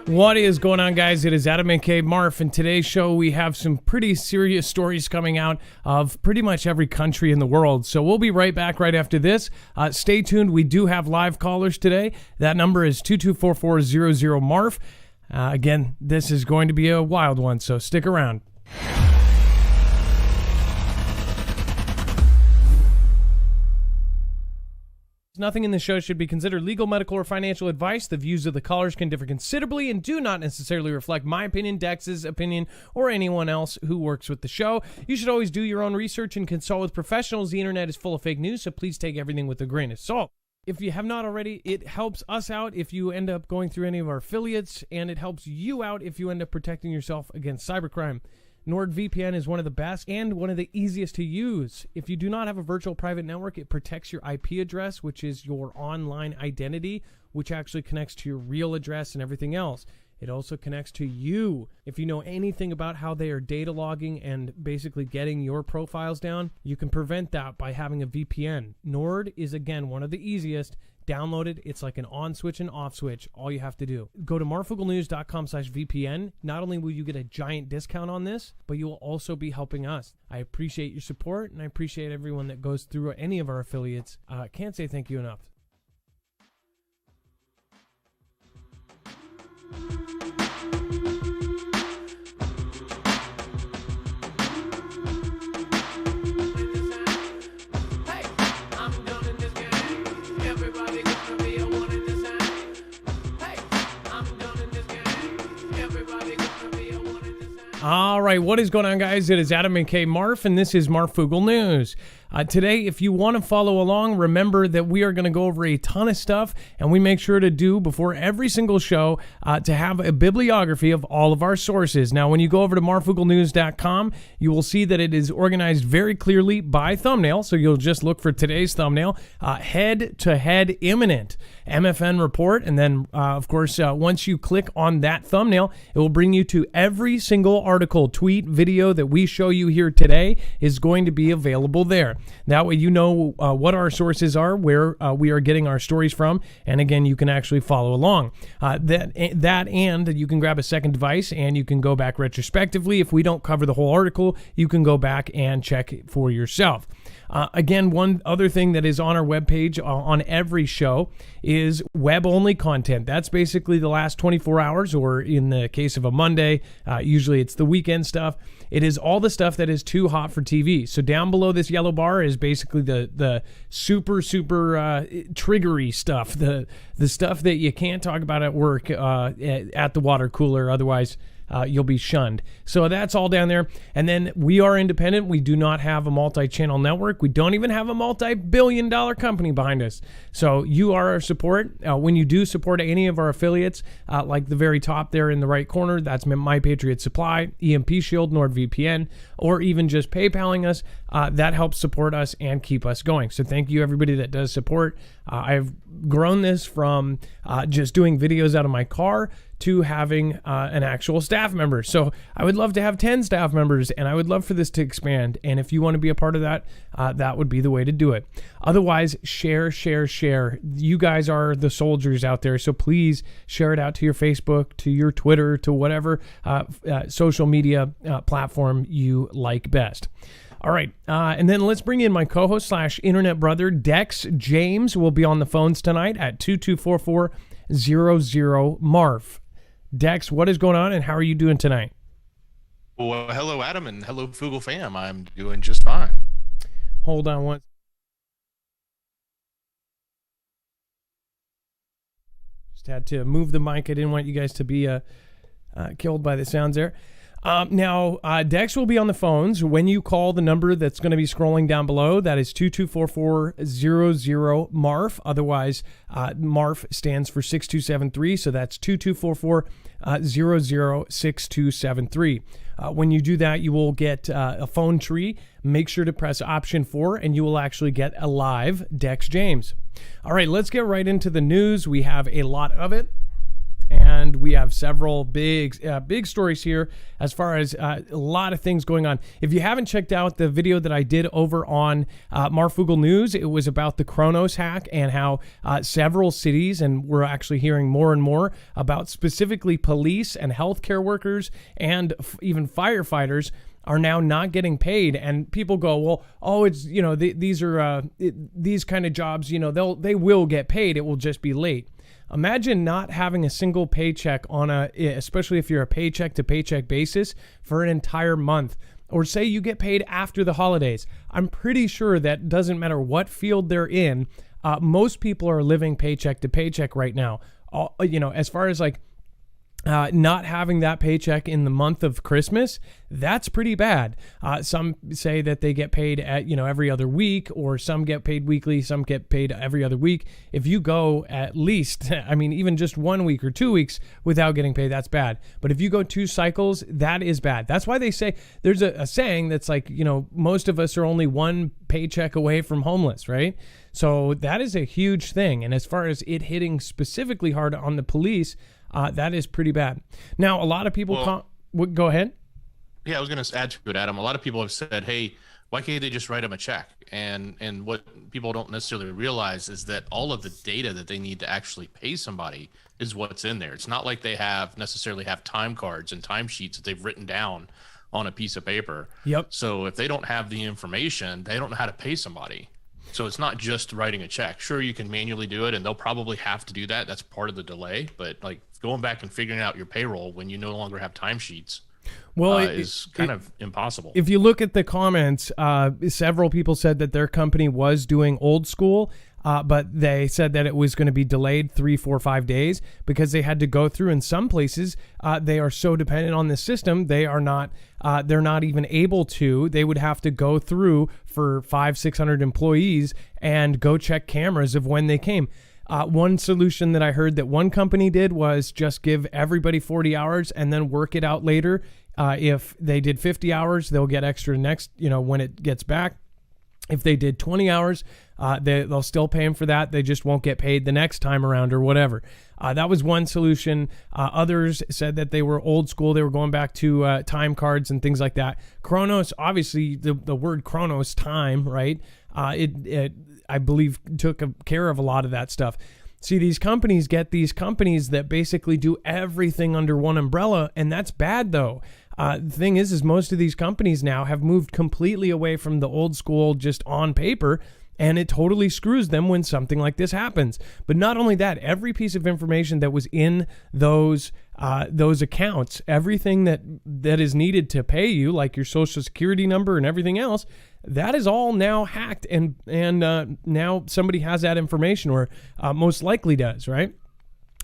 What is going on, guys? It is Adam and Marf, and today's show we have some pretty serious stories coming out of pretty much every country in the world. So we'll be right back right after this. Stay tuned. We do have live callers today. That number is 224400-MARF. Again, this is going to be a wild one, so stick around. Nothing in the show should be considered legal, medical, or financial advice. The views of the callers can differ considerably and do not necessarily reflect my opinion, Dex's opinion, or anyone else who works with the show. You should always do your own research and consult with professionals. The internet is full of fake news, so please take everything with a grain of salt. If you have not already, it helps us out if you end up going through any of our affiliates, and it helps you out if you end up protecting yourself against cybercrime. NordVPN is one of the best and one of the easiest to use. If you do not have a virtual private network, it protects your IP address, which is your online identity, which actually connects to your real address and everything else. It also connects to you. If you know anything about how they are data logging and basically getting your profiles down, you can prevent that by having a VPN. Nord is, again, one of the easiest. Download it. It's like an on switch and off switch. All you have to do. Go to marfooglenews.com/VPN. Not only will you get a giant discount on this, but you will also be helping us. I appreciate your support, and I appreciate everyone that goes through any of our affiliates. Can't say thank you enough. All right, what is going on, guys? It is Adam and Marf, and this is Marfoogle News. Today, if you want to follow along, remember that we are going to go over a ton of stuff, and we make sure to do, before every single show, to have a bibliography of all of our sources. Now, when you go over to marfooglenews.com, you will see that it is organized very clearly by thumbnail, so you'll just look for today's thumbnail, head-to-head imminent MFN report, and then, of course, once you click on that thumbnail, it will bring you to every single article, tweet, video that we show you here today is going to be available there. That way you know what our sources are, where we are getting our stories from, and again, you can actually follow along. That and you can grab a second device and you can go back retrospectively. If we don't cover the whole article, you can go back and check it for yourself. Again, one other thing that is on our webpage on every show is web-only content. That's basically the last 24 hours, or in the case of a Monday, usually it's the weekend stuff. It is all the stuff that is too hot for TV. So down below this yellow bar is basically the super triggery stuff, the stuff that you can't talk about at work at the water cooler, otherwise you'll be shunned. So that's all down there. And then we are independent. We do not have a multi-channel network. We don't even have a multi-billion-dollar company behind us. So you are our support. When you do support any of our affiliates, like the very top there in the right corner, that's My Patriot Supply, EMP Shield, NordVPN, or even just PayPaling us, that helps support us and keep us going. So thank you, everybody that does support. I've grown this from just doing videos out of my car to having an actual staff member. So I would love to have 10 staff members, and I would love for this to expand. And if you want to be a part of that, that would be the way to do it. Otherwise, share. You guys are the soldiers out there, so please share it out to your Facebook, to your Twitter, to whatever social media platform you like best. All right, and then let's bring in my co-host / internet brother, Dex James, will be on the phones tonight at 2244-00-MARF. Dex, what is going on, and how are you doing tonight? Well, hello, Adam, and hello, Foogle fam. I'm doing just fine. Hold on one. Just had to move the mic. I didn't want you guys to be killed by the sounds there. Now, Dex will be on the phones when you call the number that's going to be scrolling down below. That is 2244-00-MARF. Otherwise, MARF stands for 6273. So that's 2244-00-6273. When you do that, you will get a phone tree. Make sure to press option 4, and you will actually get a live Dex James. All right, let's get right into the news. We have a lot of it. And we have several big stories here as far as a lot of things going on. If you haven't checked out the video that I did over on Marfoogle News, it was about the Kronos hack and how several cities, and we're actually hearing more and more about specifically police and healthcare workers and even firefighters are now not getting paid. And people go, well, oh, it's, these are these kind of jobs, they will get paid. It will just be late. Imagine not having a single paycheck especially if you're a paycheck to paycheck basis for an entire month, or say you get paid after the holidays. I'm pretty sure that doesn't matter what field they're in. Most people are living paycheck to paycheck right now. As far as not having that paycheck in the month of Christmas, that's pretty bad. Some say that they get paid at, every other week, or some get paid weekly, some get paid every other week. If you go at least, even just 1 week or 2 weeks without getting paid, that's bad. But if you go 2 cycles, that is bad. That's why they say, there's a saying that's most of us are only 1 paycheck away from homeless, right? So that is a huge thing. And as far as it hitting specifically hard on the police, that is pretty bad. Now, a lot of people go ahead. Yeah, I was going to add to it, Adam. A lot of people have said, hey, why can't they just write them a check? And what people don't necessarily realize is that all of the data that they need to actually pay somebody is what's in there. It's not like they necessarily have time cards and timesheets that they've written down on a piece of paper. Yep. So if they don't have the information, they don't know how to pay somebody. So it's not just writing a check. Sure, you can manually do it, and they'll probably have to do that. That's part of the delay. But going back and figuring out your payroll when you no longer have timesheets is kind of impossible. If you look at the comments, several people said that their company was doing old school, but they said that it was going to be delayed 3, 4, 5 days because they had to go through. In some places, they are so dependent on the system, they're not even able to. They would have to go through for 500-600 employees and go check cameras of when they came. One solution that I heard that one company did was just give everybody 40 hours and then work it out later. If they did 50 hours, they'll get extra next, when it gets back. If they did 20 hours, they'll still pay them for that. They just won't get paid the next time around or whatever. That was one solution. Others said that they were old school. They were going back to time cards and things like that. Kronos, obviously, the word Kronos, time, right? It I believe took care of a lot of that stuff. See, these companies that basically do everything under one umbrella, and that's bad though. The thing is most of these companies now have moved completely away from the old school, just on paper, and it totally screws them when something like this happens. But not only that, every piece of information that was in those accounts, everything that is needed to pay you, like your social security number and everything else, that is all now hacked, and now somebody has that information, or most likely does, right?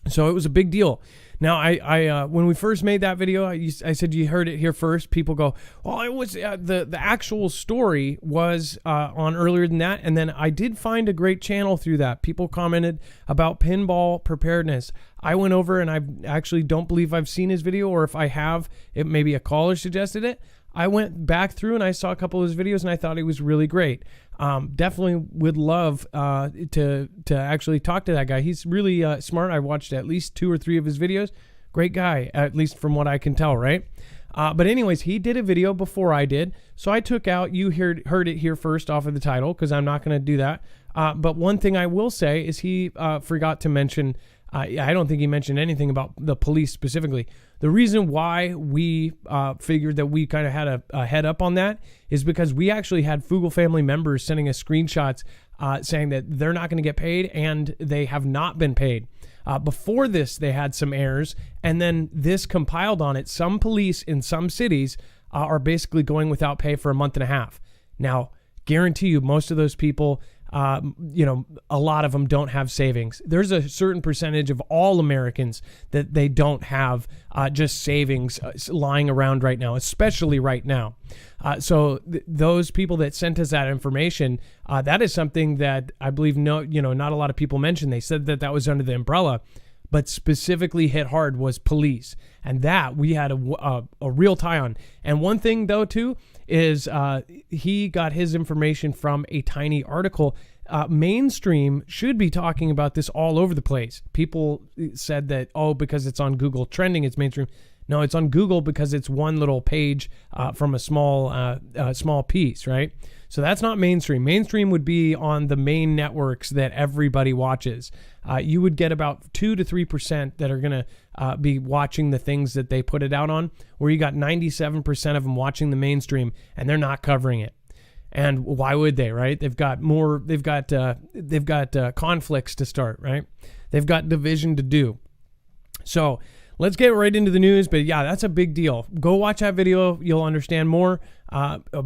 So it was a big deal. Now, I when we first made that video, I said you heard it here first. People go, well, it was the actual story was on earlier than that, and then I did find a great channel through that. People commented about pinball preparedness. I went over, and I actually don't believe I've seen his video, or if I have, it maybe a caller suggested it. I went back through and I saw a couple of his videos, and I thought he was really great. Definitely would love to actually talk to that guy. He's really smart. I watched at least 2 or 3 of his videos. Great guy, at least from what I can tell, right? But anyways, he did a video before I did. So I took out, you heard it here first off of the title, because I'm not going to do that. But one thing I will say is he forgot to mention, I don't think he mentioned anything about the police specifically. The reason why we figured that we kind of had a head up on that is because we actually had Foogle family members sending us screenshots saying that they're not going to get paid, and they have not been paid. Before this, they had some errors, and then this compiled on it. Some police in some cities are basically going without pay for a month and a half. Now, guarantee you, most of those people, a lot of them don't have savings. There's a certain percentage of all Americans that they don't have just savings lying around right now, especially right now. So those people that sent us that information, that is something that I believe not a lot of people mentioned. They said that was under the umbrella, but specifically hit hard was police, and that we had a real tie on. And one thing though too is he got his information from a tiny article mainstream should be talking about this all over the place. People said that, because it's on Google trending, it's mainstream. No, it's on Google because it's one little page from a small piece, right? So that's not mainstream. Mainstream would be on the main networks that everybody watches. You would get about 2 to 3% that are going to be watching the things that they put it out on, where you got 97% of them watching the mainstream and they're not covering it. And why would they, right? They've got conflicts to start, right? They've got division to do. So let's get right into the news. But yeah, that's a big deal. Go watch that video. You'll understand more.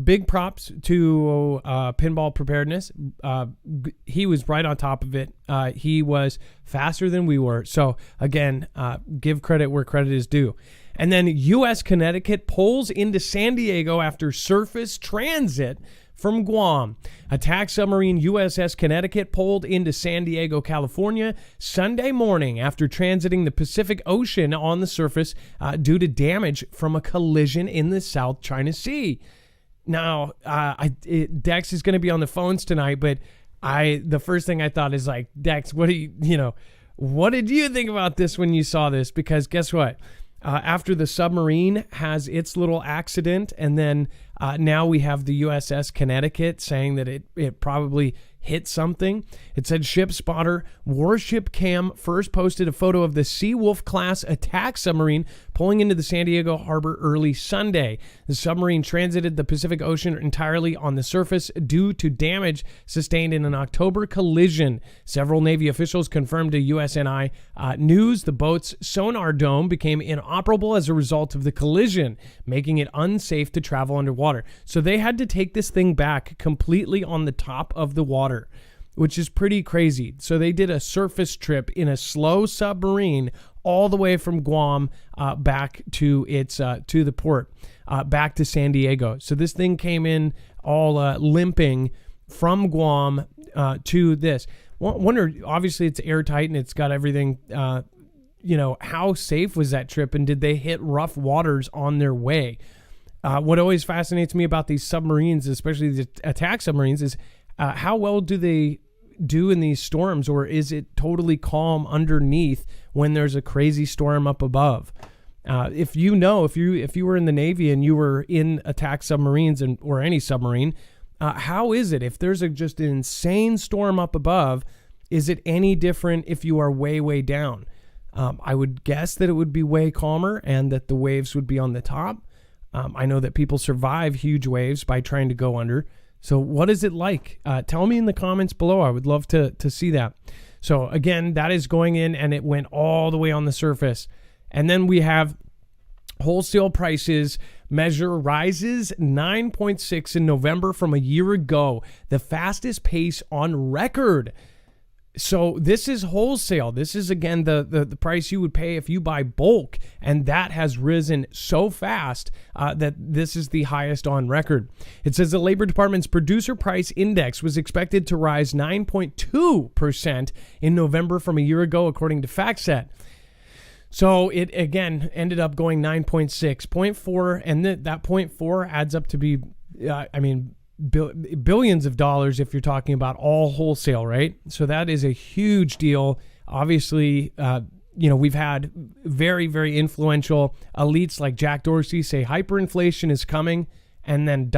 Big props to Pinball Preparedness. He was right on top of it. He was faster than we were. So again, give credit where credit is due. And then USS Connecticut pulls into San Diego after surface transit from Guam. Attack submarine USS Connecticut pulled into San Diego, California, Sunday morning after transiting the Pacific Ocean on the surface due to damage from a collision in the South China Sea. Now, Dex is going to be on the phones tonight, but the first thing I thought is like, Dex, what did you think about this when you saw this? Because guess what? After the submarine has its little accident, and then now we have the USS Connecticut saying that it probably hit something. It said ship spotter Warship Cam first posted a photo of the Seawolf class attack submarine pulling into the San Diego harbor early Sunday. The submarine transited the Pacific Ocean entirely on the surface due to damage sustained in an October collision. Several Navy officials confirmed to USNI News the boat's sonar dome became inoperable as a result of the collision, making it unsafe to travel underwater. So they had to take this thing back completely on the top of the water, which is pretty crazy. So they did a surface trip in a slow submarine all the way from Guam back to the port, back to San Diego. So this thing came in all limping from Guam to this. Wonder, obviously it's airtight and it's got everything. How safe was that trip, and did they hit rough waters on their way? What always fascinates me about these submarines, especially the attack submarines, is how well do they do in these storms, or is it totally calm underneath when there's a crazy storm up above? If you were in the Navy and you were in attack submarines or any submarine, how is it if there's just an insane storm up above? Is it any different if you are way, way down? I would guess that it would be way calmer and that the waves would be on the top. I know that people survive huge waves by trying to go under. So what is it like? Tell me in the comments below. I would love to see that. So again, that is going in, and it went all the way on the surface. And then we have wholesale prices measure rises 9.6 in November from a year ago, the fastest pace on record. So this is wholesale. This is, again, the price you would pay if you buy bulk. And that has risen so fast that this is the highest on record. It says the Labor Department's Producer Price Index was expected to rise 9.2% in November from a year ago, according to FactSet. So it, again, ended up going 9.6, 0.4, and that 0.4 adds up to be, billions of dollars if you're talking about all wholesale, right? So that is a huge deal. Obviously, we've had very, very influential elites like Jack Dorsey say hyperinflation is coming, and then ...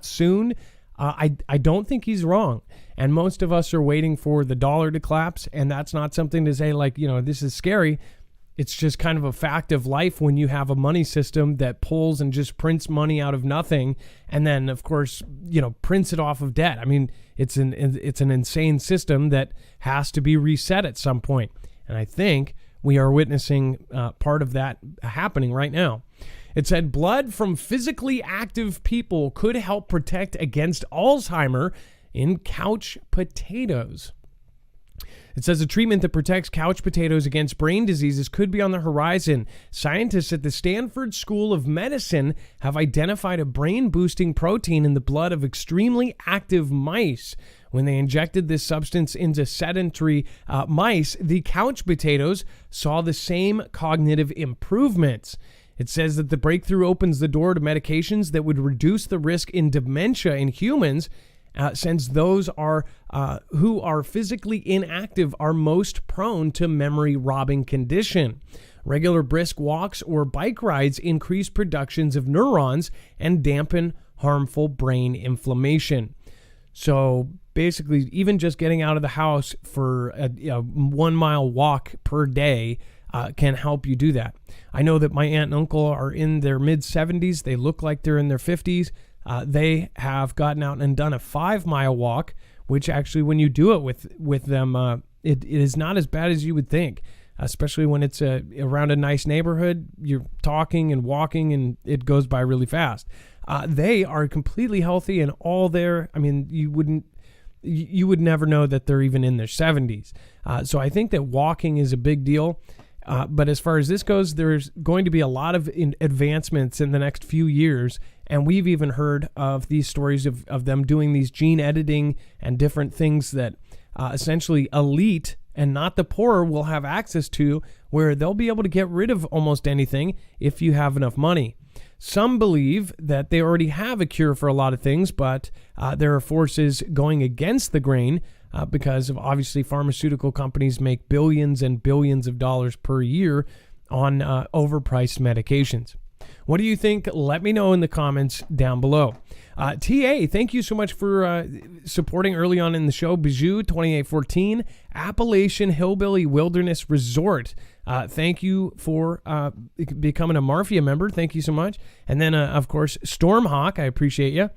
soon. I don't think he's wrong. And most of us are waiting for the dollar to collapse, and that's not something to say like, this is scary. It's just kind of a fact of life when you have a money system that pulls and just prints money out of nothing, and then, of course, prints it off of debt. I mean, it's an insane system that has to be reset at some point. And I think we are witnessing part of that happening right now. It said blood from physically active people could help protect against Alzheimer in couch potatoes. It says a treatment that protects couch potatoes against brain diseases could be on the horizon. Scientists at the Stanford School of Medicine have identified a brain-boosting protein in the blood of extremely active mice. When they injected this substance into sedentary mice, the couch potatoes saw the same cognitive improvements. It says that the breakthrough opens the door to medications that would reduce the risk in dementia in humans since those are who are physically inactive are most prone to memory robbing condition. Regular brisk walks or bike rides increase productions of neurons and dampen harmful brain inflammation. So basically, even just getting out of the house for a 1 mile walk per day can help you do that. I know that my aunt and uncle are in their mid 70s. They look like they're in their 50s. They have gotten out and done a 5 mile walk, which actually, when you do it with them, it is not as bad as you would think. Especially when it's around a nice neighborhood, you're talking and walking, and it goes by really fast. They are completely healthy, and all their, I mean, you would never know that they're even in their 70s. So I think that walking is a big deal. But as far as this goes, there's going to be a lot of advancements in the next few years. And we've even heard of these stories of them doing these gene editing and different things that essentially elite and not the poor will have access to, where they'll be able to get rid of almost anything if you have enough money. Some believe that they already have a cure for a lot of things, but there are forces going against the grain because of obviously pharmaceutical companies make billions and billions of dollars per year on overpriced medications. What do you think? Let me know in the comments down below. TA, thank you so much for supporting early on in the show. Bijou 2814, Appalachian Hillbilly Wilderness Resort. Thank you for becoming a Marfia member. Thank you so much. And then, of course, Stormhawk, I appreciate you.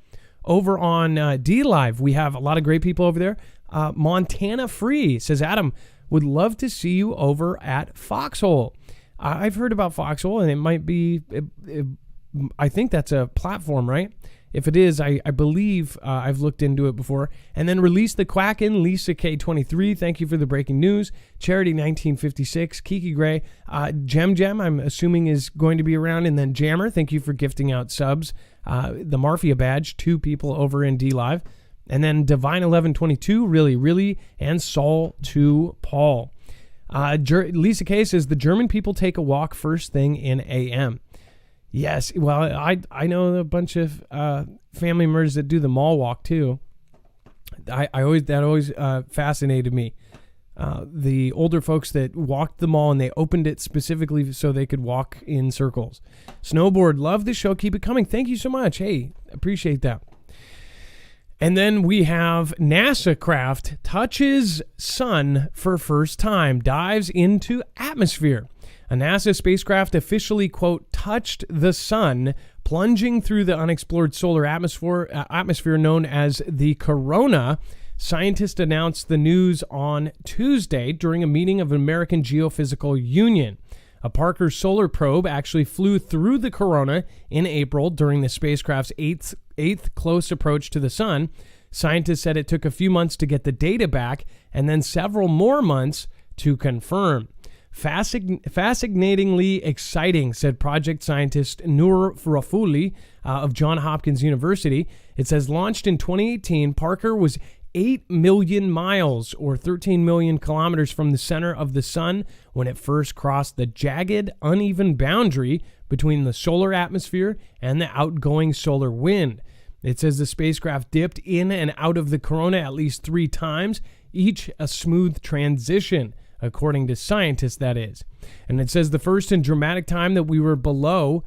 Over on D Live, we have a lot of great people over there. Montana Free says, Adam, would love to see you over at Foxhole. I've heard about Foxhole, and it might be, I think that's a platform, right? If it is, I believe I've looked into it before. And then Release the Quacken, Lisa K23, thank you for the breaking news. Charity 1956, Kiki Gray, Gem, I'm assuming is going to be around. And then Jammer, thank you for gifting out subs. The Marfia badge, 2 people over in D Live. And then Divine 1122, really, and Saul 2 Paul. Lisa K says, the German people take a walk first thing in AM. Yes, well, I know a bunch of family members that do the mall walk too. That always fascinated me. The older folks that walked the mall, and they opened it specifically so they could walk in circles. Snowboard, love the show. Keep it coming. Thank you so much. Hey, appreciate that. And then we have NASA craft touches sun for first time, dives into atmosphere. A NASA spacecraft officially, quote, touched the sun, plunging through the unexplored solar atmosphere known as the corona. Scientists announced the news on Tuesday during a meeting of American Geophysical Union. A Parker solar probe actually flew through the corona in April during the spacecraft's eighth close approach to the sun. Scientists said it took a few months to get the data back and then several more months to confirm. Fascinatingly exciting, said project scientist Noor Rafuli of Johns Hopkins University. It says, launched in 2018, Parker was 8 million miles or 13 million kilometers from the center of the sun when it first crossed the jagged, uneven boundary between the solar atmosphere and the outgoing solar wind. It says the spacecraft dipped in and out of the corona at least 3 times, each a smooth transition, according to scientists, that is. And it says the first and dramatic time that we were below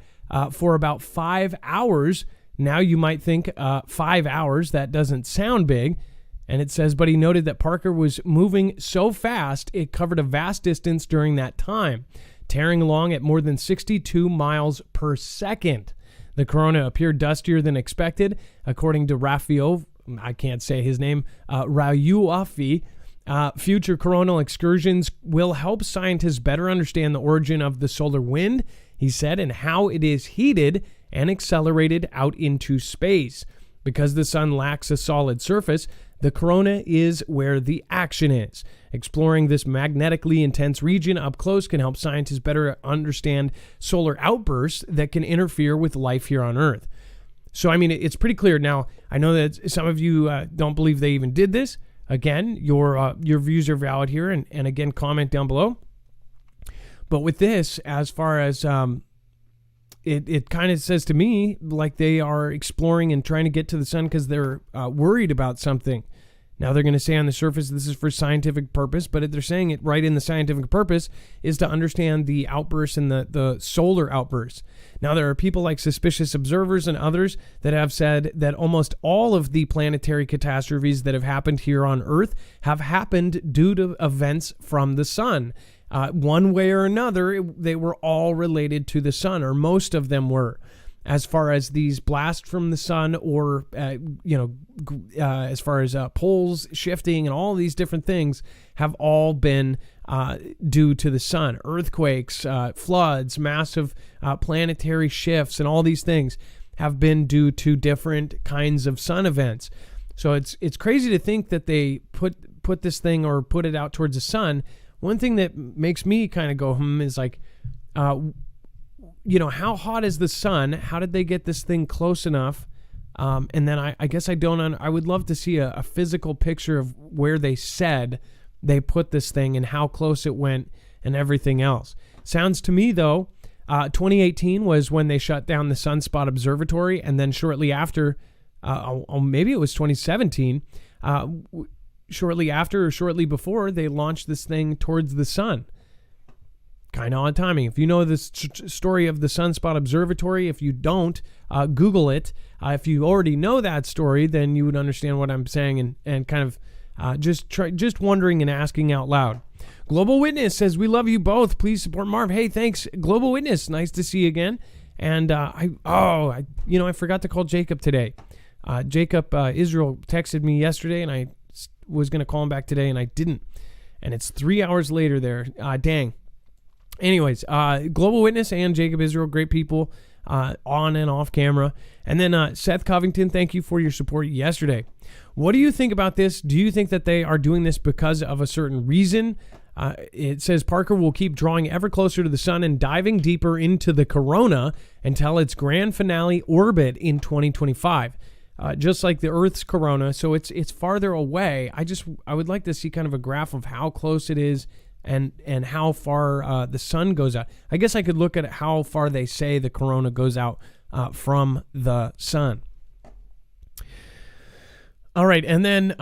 for about 5 hours. Now you might think 5 hours, that doesn't sound big. And it says, but he noted that Parker was moving so fast, it covered a vast distance during that time, tearing along at more than 62 miles per second. The corona appeared dustier than expected, according to Rafael, I can't say his name, Rayuafi. Future coronal excursions will help scientists better understand the origin of the solar wind, he said, and how it is heated and accelerated out into space. Because the sun lacks a solid surface, the corona is where the action is. Exploring this magnetically intense region up close can help scientists better understand solar outbursts that can interfere with life here on Earth. So, I mean, it's pretty clear. Now, I know that some of you don't believe they even did this. Again, your views are valid here, and again, comment down below. But with this, as far as it kind of says to me like they are exploring and trying to get to the sun because they're worried about something. Now they're going to say on the surface this is for scientific purpose, but they're saying it right in the scientific purpose is to understand the outbursts and the solar outbursts. Now there are people like Suspicious Observers and others that have said that almost all of the planetary catastrophes that have happened here on Earth have happened due to events from the sun. One way or another, they were all related to the sun, or most of them were. As far as these blasts from the sun, or as far as poles shifting and all these different things, have all been due to the sun. Earthquakes, floods, massive planetary shifts, and all these things have been due to different kinds of sun events. So it's crazy to think that they put this thing or put it out towards the sun. One thing that makes me kind of go is like, how hot is the sun? How did they get this thing close enough? And then I guess I would love to see a physical picture of where they said they put this thing and how close it went and everything else. Sounds to me, though, 2018 was when they shut down the Sunspot Observatory, and then shortly after, maybe it was 2017, shortly after or shortly before, they launched this thing towards the sun. Kind of odd timing. If you know the story of the Sunspot Observatory, if you don't, Google it. If you already know that story, then you would understand what I'm saying and kind of just wondering and asking out loud. Global Witness says, we love you both. Please support Marv. Hey, thanks, Global Witness. Nice to see you again. And I forgot to call Jacob today. Jacob Israel texted me yesterday, and I was going to call him back today, and I didn't. And it's 3 hours later there. Dang. Anyways, Global Witness and Jacob Israel, great people on and off camera. And then Seth Covington, thank you for your support yesterday. What do you think about this? Do you think that they are doing this because of a certain reason? It says Parker will keep drawing ever closer to the sun and diving deeper into the corona until its grand finale orbit in 2025. Just like the Earth's corona, so it's farther away. I would like to see kind of a graph of how close it is and how far the sun goes out. I guess I could look at how far they say the corona goes out from the sun. All right, and then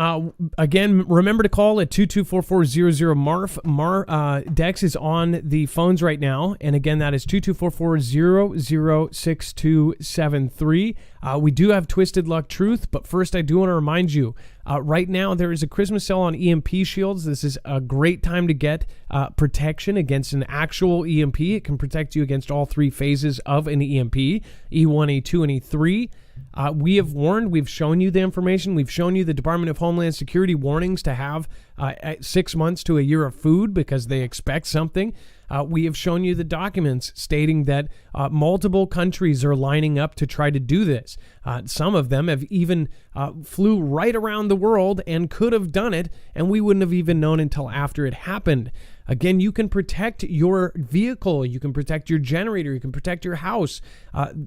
again, remember to call at 224-400-MARF. Dex is on the phones right now, and again, that is 224-400-6273. We do have Twisted Luck Truth, but first I do want to remind you, right now there is a Christmas sale on EMP shields. This is a great time to get protection against an actual EMP. It can protect you against all three phases of an EMP, E1, E2, and E3. We have warned, we've shown you the information, we've shown you the Department of Homeland Security warnings to have 6 months to a year of food because they expect something. We have shown you the documents stating that multiple countries are lining up to try to do this. Some of them have even flew right around the world and could have done it, and we wouldn't have even known until after it happened. Again, you can protect your vehicle, you can protect your generator, you can protect your house.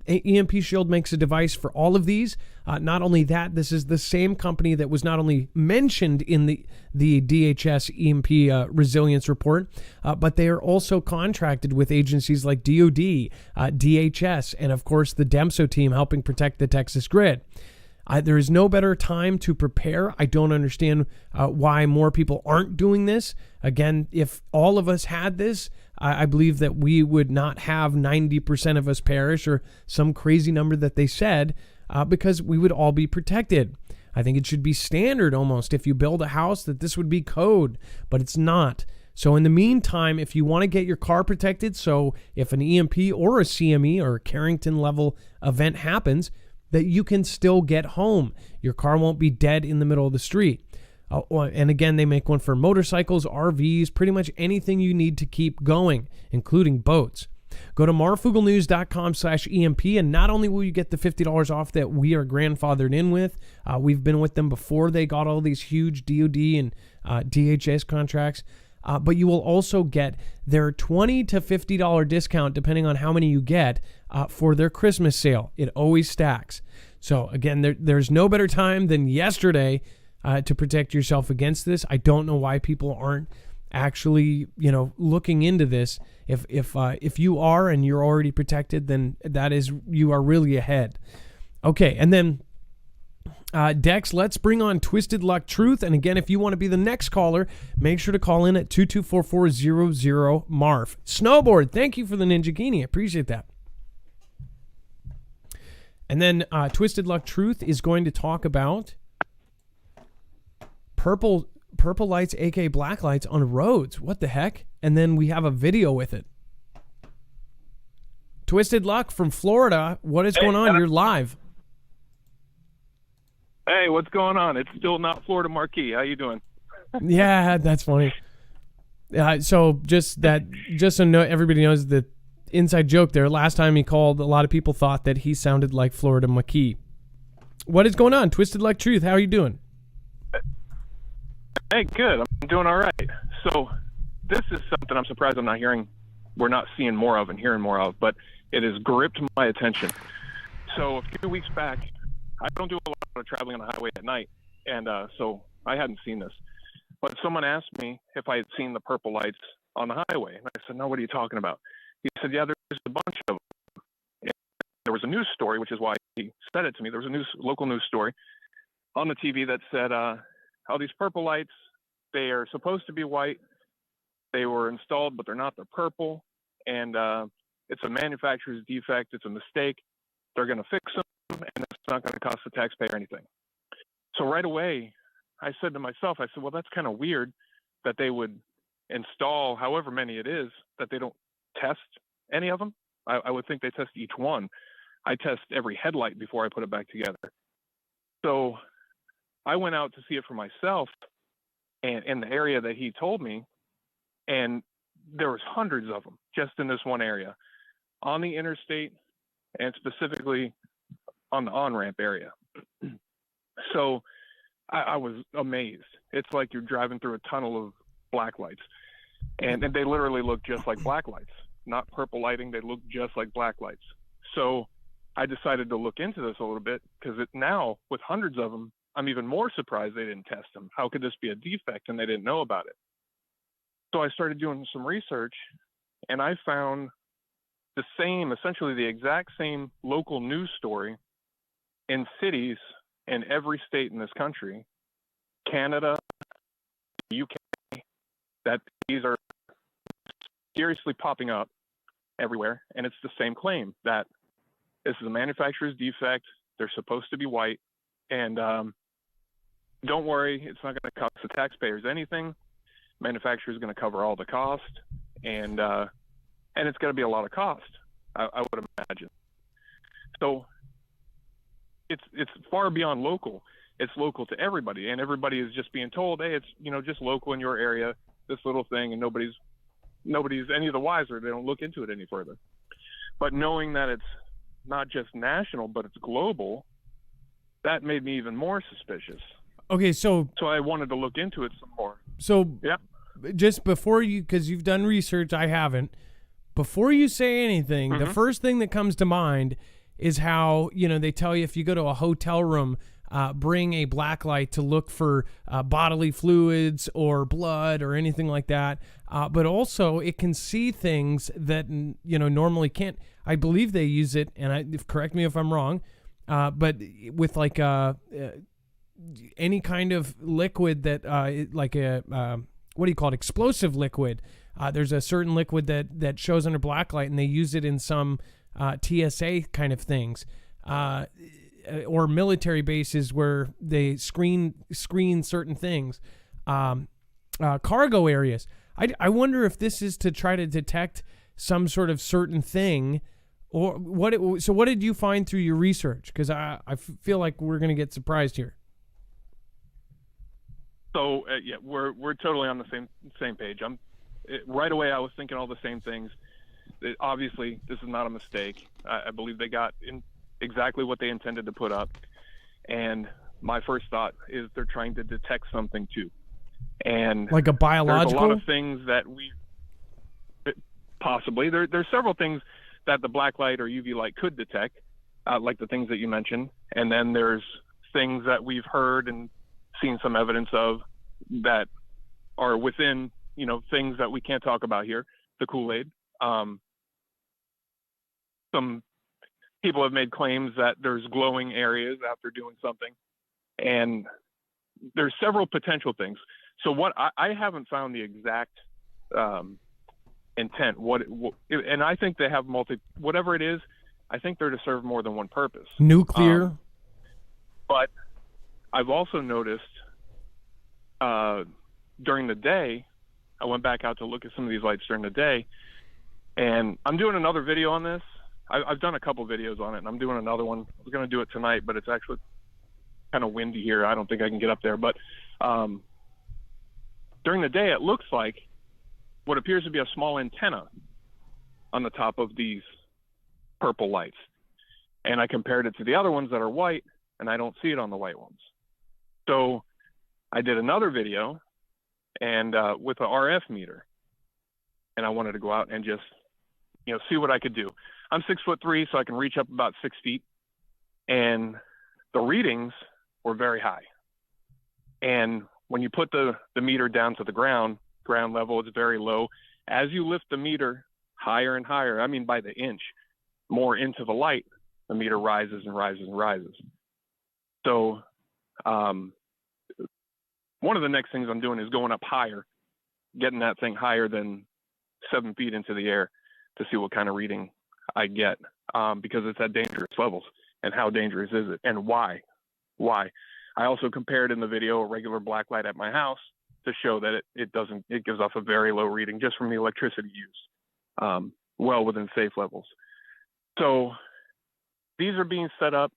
EMP Shield makes a device for all of these. Not only that, this is the same company that was not only mentioned in the DHS EMP resilience report, but they are also contracted with agencies like DOD, DHS, and of course the DEMSO team helping protect the Texas grid. There is no better time to prepare. I don't understand why more people aren't doing this. Again, if all of us had this, I believe that we would not have 90% of us perish or some crazy number that they said because we would all be protected. I think it should be standard almost if you build a house that this would be code, but it's not. So in the meantime, if you want to get your car protected, so if an EMP or a CME or a Carrington level event happens, that you can still get home. Your car won't be dead in the middle of the street. And again, they make one for motorcycles, RVs, pretty much anything you need to keep going, including boats. Go to marfuglenews.com/EMP, and not only will you get the $50 off that we are grandfathered in with, we've been with them before they got all these huge DOD and DHS contracts, but you will also get their $20 to $50 discount, depending on how many you get, for their Christmas sale. It always stacks. So again, there's no better time than yesterday to protect yourself against this. I don't know why people aren't actually, looking into this. If you are and you're already protected, then you are really ahead. Okay, and then Dex, let's bring on Twisted Luck Truth. And again, if you want to be the next caller, make sure to call in at 224400-MARF. Snowboard, thank you for the Ninja Genie. I appreciate that. And then Twisted Luck Truth is going to talk about purple lights, aka black lights on roads. What the heck? And then we have a video with it. Twisted Luck from Florida. What is going on? You're live. Hey, what's going on? It's still not Florida Marquee. How you doing? Yeah, that's funny. So just so everybody knows the inside joke there. Last time he called, a lot of people thought that he sounded like Florida McKee. What is going on? Twisted Luck Truth, how are you doing? Hey, good. I'm doing all right. So this is something I'm surprised we're not seeing more of and hearing more of, but it has gripped my attention. So a few weeks back, I don't do a lot of traveling on the highway at night, and so I hadn't seen this. But someone asked me if I had seen the purple lights on the highway, and I said, no, what are you talking about? He said, yeah, there's a bunch of them. And there was a news story, which is why he said it to me. There was a local news story on the TV that said, how these purple lights, they are supposed to be white. They were installed, but they're not. They're purple, and it's a manufacturer's defect. It's a mistake. They're going to fix them, and it's not going to cost the taxpayer anything. So right away, I said to myself, well, that's kind of weird that they would install however many it is, that they don't test any of them. I would think they test each one. I test every headlight before I put it back together. So I went out to see it for myself, and in the area that he told me, and there was hundreds of them just in this one area on the interstate, and specifically on the on-ramp area. So I was amazed. It's like you're driving through a tunnel of black lights, and they literally look just like black lights, not purple lighting. They look just like black lights. So I decided to look into this a little bit, because now with hundreds of them, I'm even more surprised they didn't test them. How could this be a defect and they didn't know about it? So I started doing some research, and I found essentially the exact same local news story in cities in every state in this country, Canada, UK, that these are seriously popping up everywhere. And it's the same claim that this is a manufacturer's defect. They're supposed to be white. And don't worry, it's not going to cost the taxpayers anything. Manufacturer is going to cover all the cost, and it's going to be a lot of cost, I would imagine. So it's far beyond local. It's local to everybody, and everybody is just being told, hey, it's just local in your area, this little thing, and nobody's any the wiser. They don't look into it any further. But knowing that it's not just national, but it's global, that made me even more suspicious. Okay, so I wanted to look into it some more. So yeah, just before because you've done research, I haven't. Before you say anything, the first thing that comes to mind is how, they tell you if you go to a hotel room, bring a black light to look for bodily fluids or blood or anything like that. But also it can see things that, normally can't. I believe they use it, and correct me if I'm wrong, but with like any kind of liquid that like a what do you call it, explosive liquid, there's a certain liquid that shows under black light, and they use it in some TSA kind of things, or military bases where they screen certain things, cargo areas. I wonder if this is to try to detect some sort of certain thing, or what. So what did you find through your research? Because I feel like we're going to get surprised here. So yeah, we're totally on the same page. Right away, I was thinking all the same things. Obviously, this is not a mistake. I believe they got in exactly what they intended to put up. And my first thought is they're trying to detect something too. And like a biological. There's a lot of things that possibly there's several things that the black light or UV light could detect, like the things that you mentioned. And then there's things that we've heard and seen some evidence of that are within things that we can't talk about here, the Kool-Aid. Some people have made claims that there's glowing areas after doing something, and there's several potential things. So what I haven't found the exact intent. And I think they have whatever it is. I think they're to serve more than one purpose. Nuclear. But I've also noticed during the day, I went back out to look at some of these lights during the day, and I'm doing another video on this. I've done a couple videos on it, and I'm doing another one. I was going to do it tonight, but it's actually kind of windy here. I don't think I can get up there. But during the day, it looks like what appears to be a small antenna on the top of these purple lights. And I compared it to the other ones that are white, and I don't see it on the white ones. So I did another video and with an RF meter, and I wanted to go out and just see what I could do. I'm 6'3", so I can reach up about 6 feet, and the readings were very high. And when you put the meter down to the ground level, it's very low. As you lift the meter higher and higher, I mean by the inch, more into the light, the meter rises and rises and rises. So one of the next things I'm doing is going up higher, getting that thing higher than 7 feet into the air to see what kind of reading I get, because it's at dangerous levels. And how dangerous is it, and why? I also compared in the video a regular black light at my house to show that it gives off a very low reading just from the electricity use, well within safe levels. So these are being set up,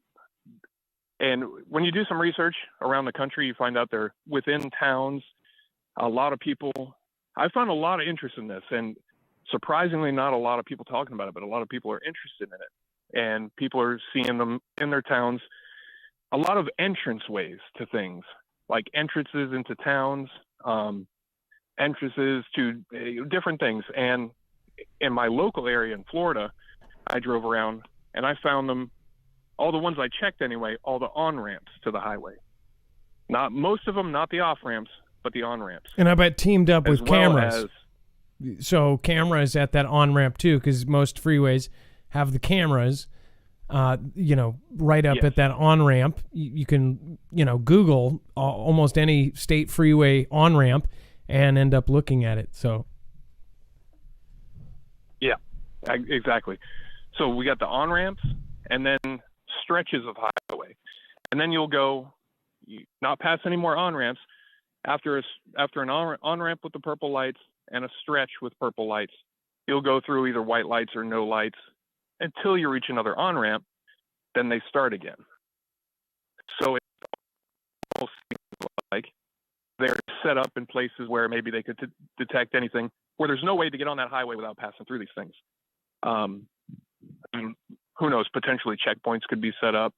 and when you do some research around the country, you find out they're within towns. A lot of people, I found a lot of interest in this, and surprisingly not a lot of people talking about it, but a lot of people are interested in it, and people are seeing them in their towns. A lot of entrance ways to things, like entrances into towns, entrances to different things. And in my local area in Florida, I drove around and I found them, all the ones I checked anyway, all the on-ramps to the highway. Not most of them, not the off-ramps, but the on-ramps. And I bet teamed up with cameras. Well, so cameras at that on-ramp too, because most freeways have the cameras, right up at that on-ramp. You can, Google almost any state freeway on-ramp and end up looking at it. So. Yeah, exactly. So we got the on-ramps and then stretches of highway. And then you'll go, not past any more on-ramps. After an on-ramp with the purple lights and a stretch with purple lights, you'll go through either white lights or no lights until you reach another on-ramp, then they start again. So it almost seems like they're set up in places where maybe they could detect anything, where there's no way to get on that highway without passing through these things. And who knows, potentially checkpoints could be set up.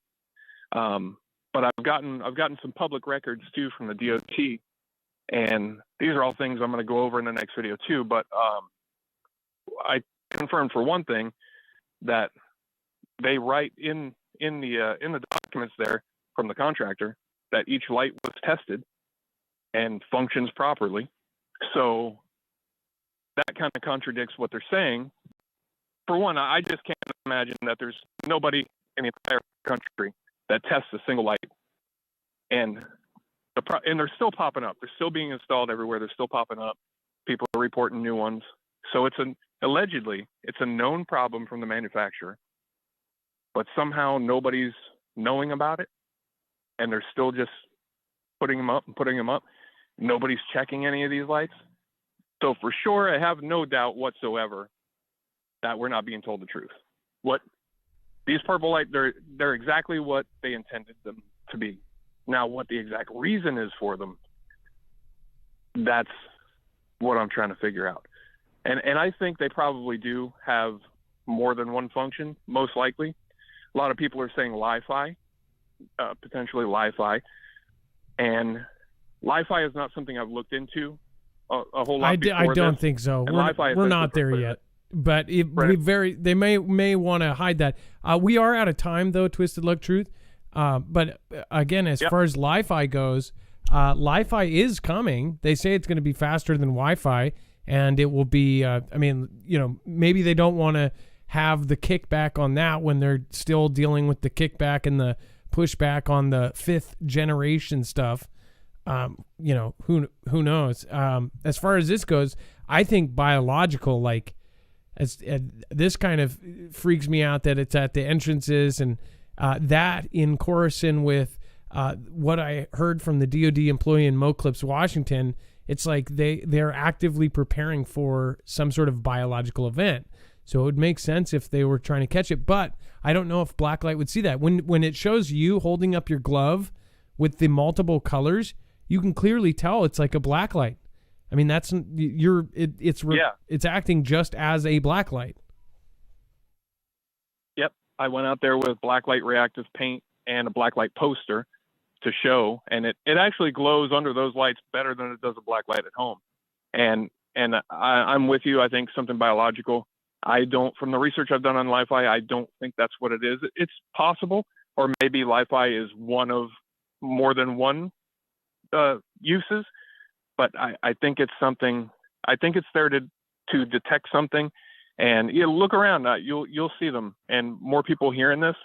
But I've gotten some public records too from the DOT, and these are all things I'm going to go over in the next video too. But I confirmed for one thing that they write in the documents there from the contractor that each light was tested and functions properly. So that kind of contradicts what they're saying. For one, I just can't imagine that there's nobody in the entire country that tests a single light, and they're still popping up. They're still being installed everywhere. They're still popping up. People are reporting new ones. So allegedly it's a known problem from the manufacturer, but somehow nobody's knowing about it, and they're still just putting them up and putting them up. Nobody's checking any of these lights. So for sure, I have no doubt whatsoever that we're not being told the truth. What these purple lights, they're exactly what they intended them to be. Now, what the exact reason is for them, that's what I'm trying to figure out. And I think they probably do have more than one function, most likely. A lot of people are saying Li-Fi, potentially Li-Fi. And Li-Fi is not something I've looked into a whole lot before I don't this. think so. And We're not there yet. But they may want to hide that. We are out of time though, Twisted Luck Truth. But again, as far as Li-Fi goes, Li-Fi is coming. They say it's going to be faster than Wi-Fi, and it will be. Maybe they don't want to have the kickback on that when they're still dealing with the kickback and the pushback on the 5th generation stuff. Who knows? As far as this goes, I think biological, this kind of freaks me out that it's at the entrances, and that in chorusing with what I heard from the DoD employee in Moclips, Washington. It's like they're actively preparing for some sort of biological event. So it would make sense if they were trying to catch it, but I don't know if blacklight would see that. When it shows you holding up your glove with the multiple colors, you can clearly tell it's like a blacklight. I mean, it's acting just as a blacklight. Yep, I went out there with blacklight reactive paint and a blacklight poster to show, and it actually glows under those lights better than it does a blacklight at home. And I'm with you. I think something biological. From the research I've done on Li-Fi, I don't think that's what it is. It's possible, or maybe Li-Fi is one of more than one uses, but I think it's something. I think it's there to detect something, and look around. You'll see them, and more people hearing this,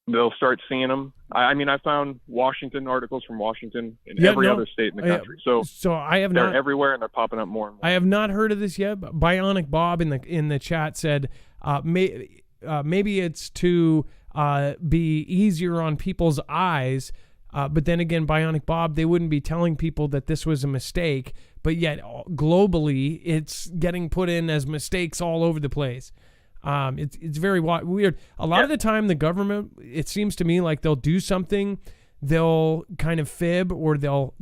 they'll start seeing them. I mean, I found Washington articles from Washington in every other state in the country. So they're everywhere, and they're popping up more and more. I have not heard of this yet. But Bionic Bob in the chat said maybe it's to be easier on people's eyes. But then again, Bionic Bob, they wouldn't be telling people that this was a mistake. But yet, globally, it's getting put in as mistakes all over the place. It's very weird. A lot of the time, the government, it seems to me like they'll do something, they'll kind of fib, or they'll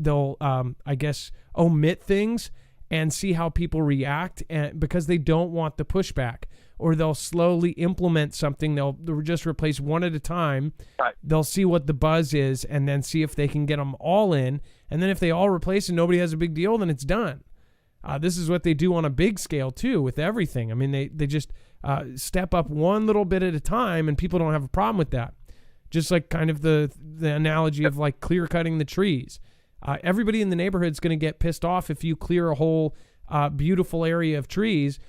I guess omit things and see how people react, and because they don't want the pushback, or they'll slowly implement something. They'll just replace one at a time. Right. They'll see what the buzz is, and then see if they can get them all in. And then if they all replace and nobody has a big deal, then it's done. This is what they do on a big scale too with everything. I mean, they just step up one little bit at a time, and people don't have a problem with that. Just like kind of the analogy of like clear cutting the trees. Everybody in the neighborhood is going to get pissed off if you clear a whole beautiful area of trees.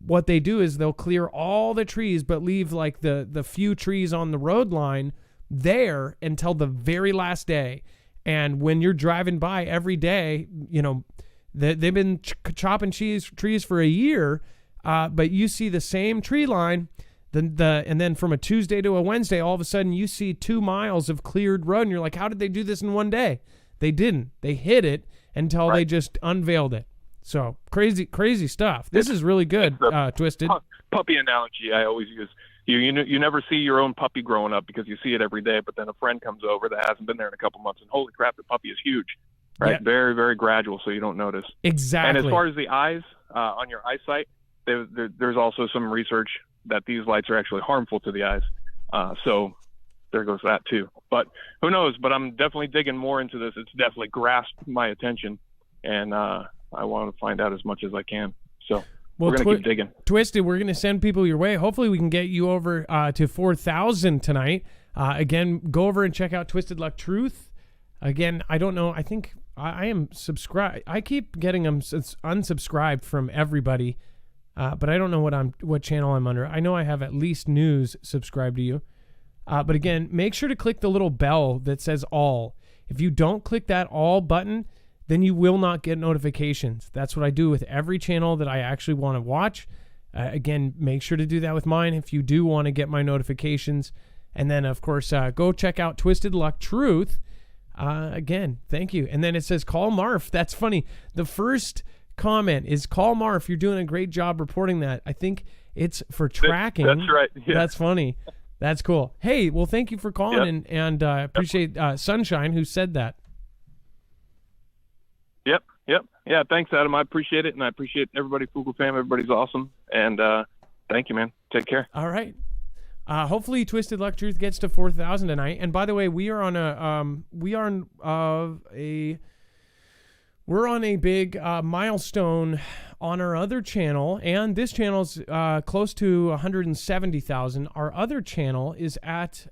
What they do is they'll clear all the trees, but leave like the few trees on the road line there until the very last day. And when you're driving by every day, they've been chopping trees for a year, but you see the same tree line, and then from a Tuesday to a Wednesday, all of a sudden you see 2 miles of cleared road, and you're like, how did they do this in one day? They didn't. They hid it until they just unveiled it. So crazy stuff. This is really good, Twisted. Puppy analogy I always use. You never see your own puppy growing up because you see it every day, but then a friend comes over that hasn't been there in a couple months, and holy crap, the puppy is huge. Right, yeah. Very, very gradual, so you don't notice. Exactly. And as far as the eyes, on your eyesight, there's also some research that these lights are actually harmful to the eyes. So there goes that too. But who knows? But I'm definitely digging more into this. It's definitely grasped my attention, and I want to find out as much as I can. So we're going to keep digging. Twisted, we're going to send people your way. Hopefully we can get you over to 4,000 tonight. Again, go over and check out Twisted Luck Truth. Again, I don't know. I think I am subscribed. I keep getting them unsubscribed from everybody, but I don't know what channel I'm under. I know I have at least news subscribed to you. But again, make sure to click the little bell that says all. If you don't click that all button, then you will not get notifications. That's what I do with every channel that I actually want to watch. Again, make sure to do that with mine if you do want to get my notifications. And then, of course, go check out Twisted Luck Truth. Again, thank you. And then it says, call Marf. That's funny. The first comment is, call Marf. You're doing a great job reporting that. I think it's for tracking. That's right. Yeah. That's funny. That's cool. Hey, well, thank you for calling, and appreciate Sunshine who said that. Yep. Yeah, thanks, Adam. I appreciate it, and I appreciate everybody, Foogle fam. Everybody's awesome, and thank you, man. Take care. All right. Hopefully, Twisted Luck Truth gets to 4,000 tonight. And by the way, we are on a big milestone on our other channel, and this channel's close to 170,000. Our other channel is at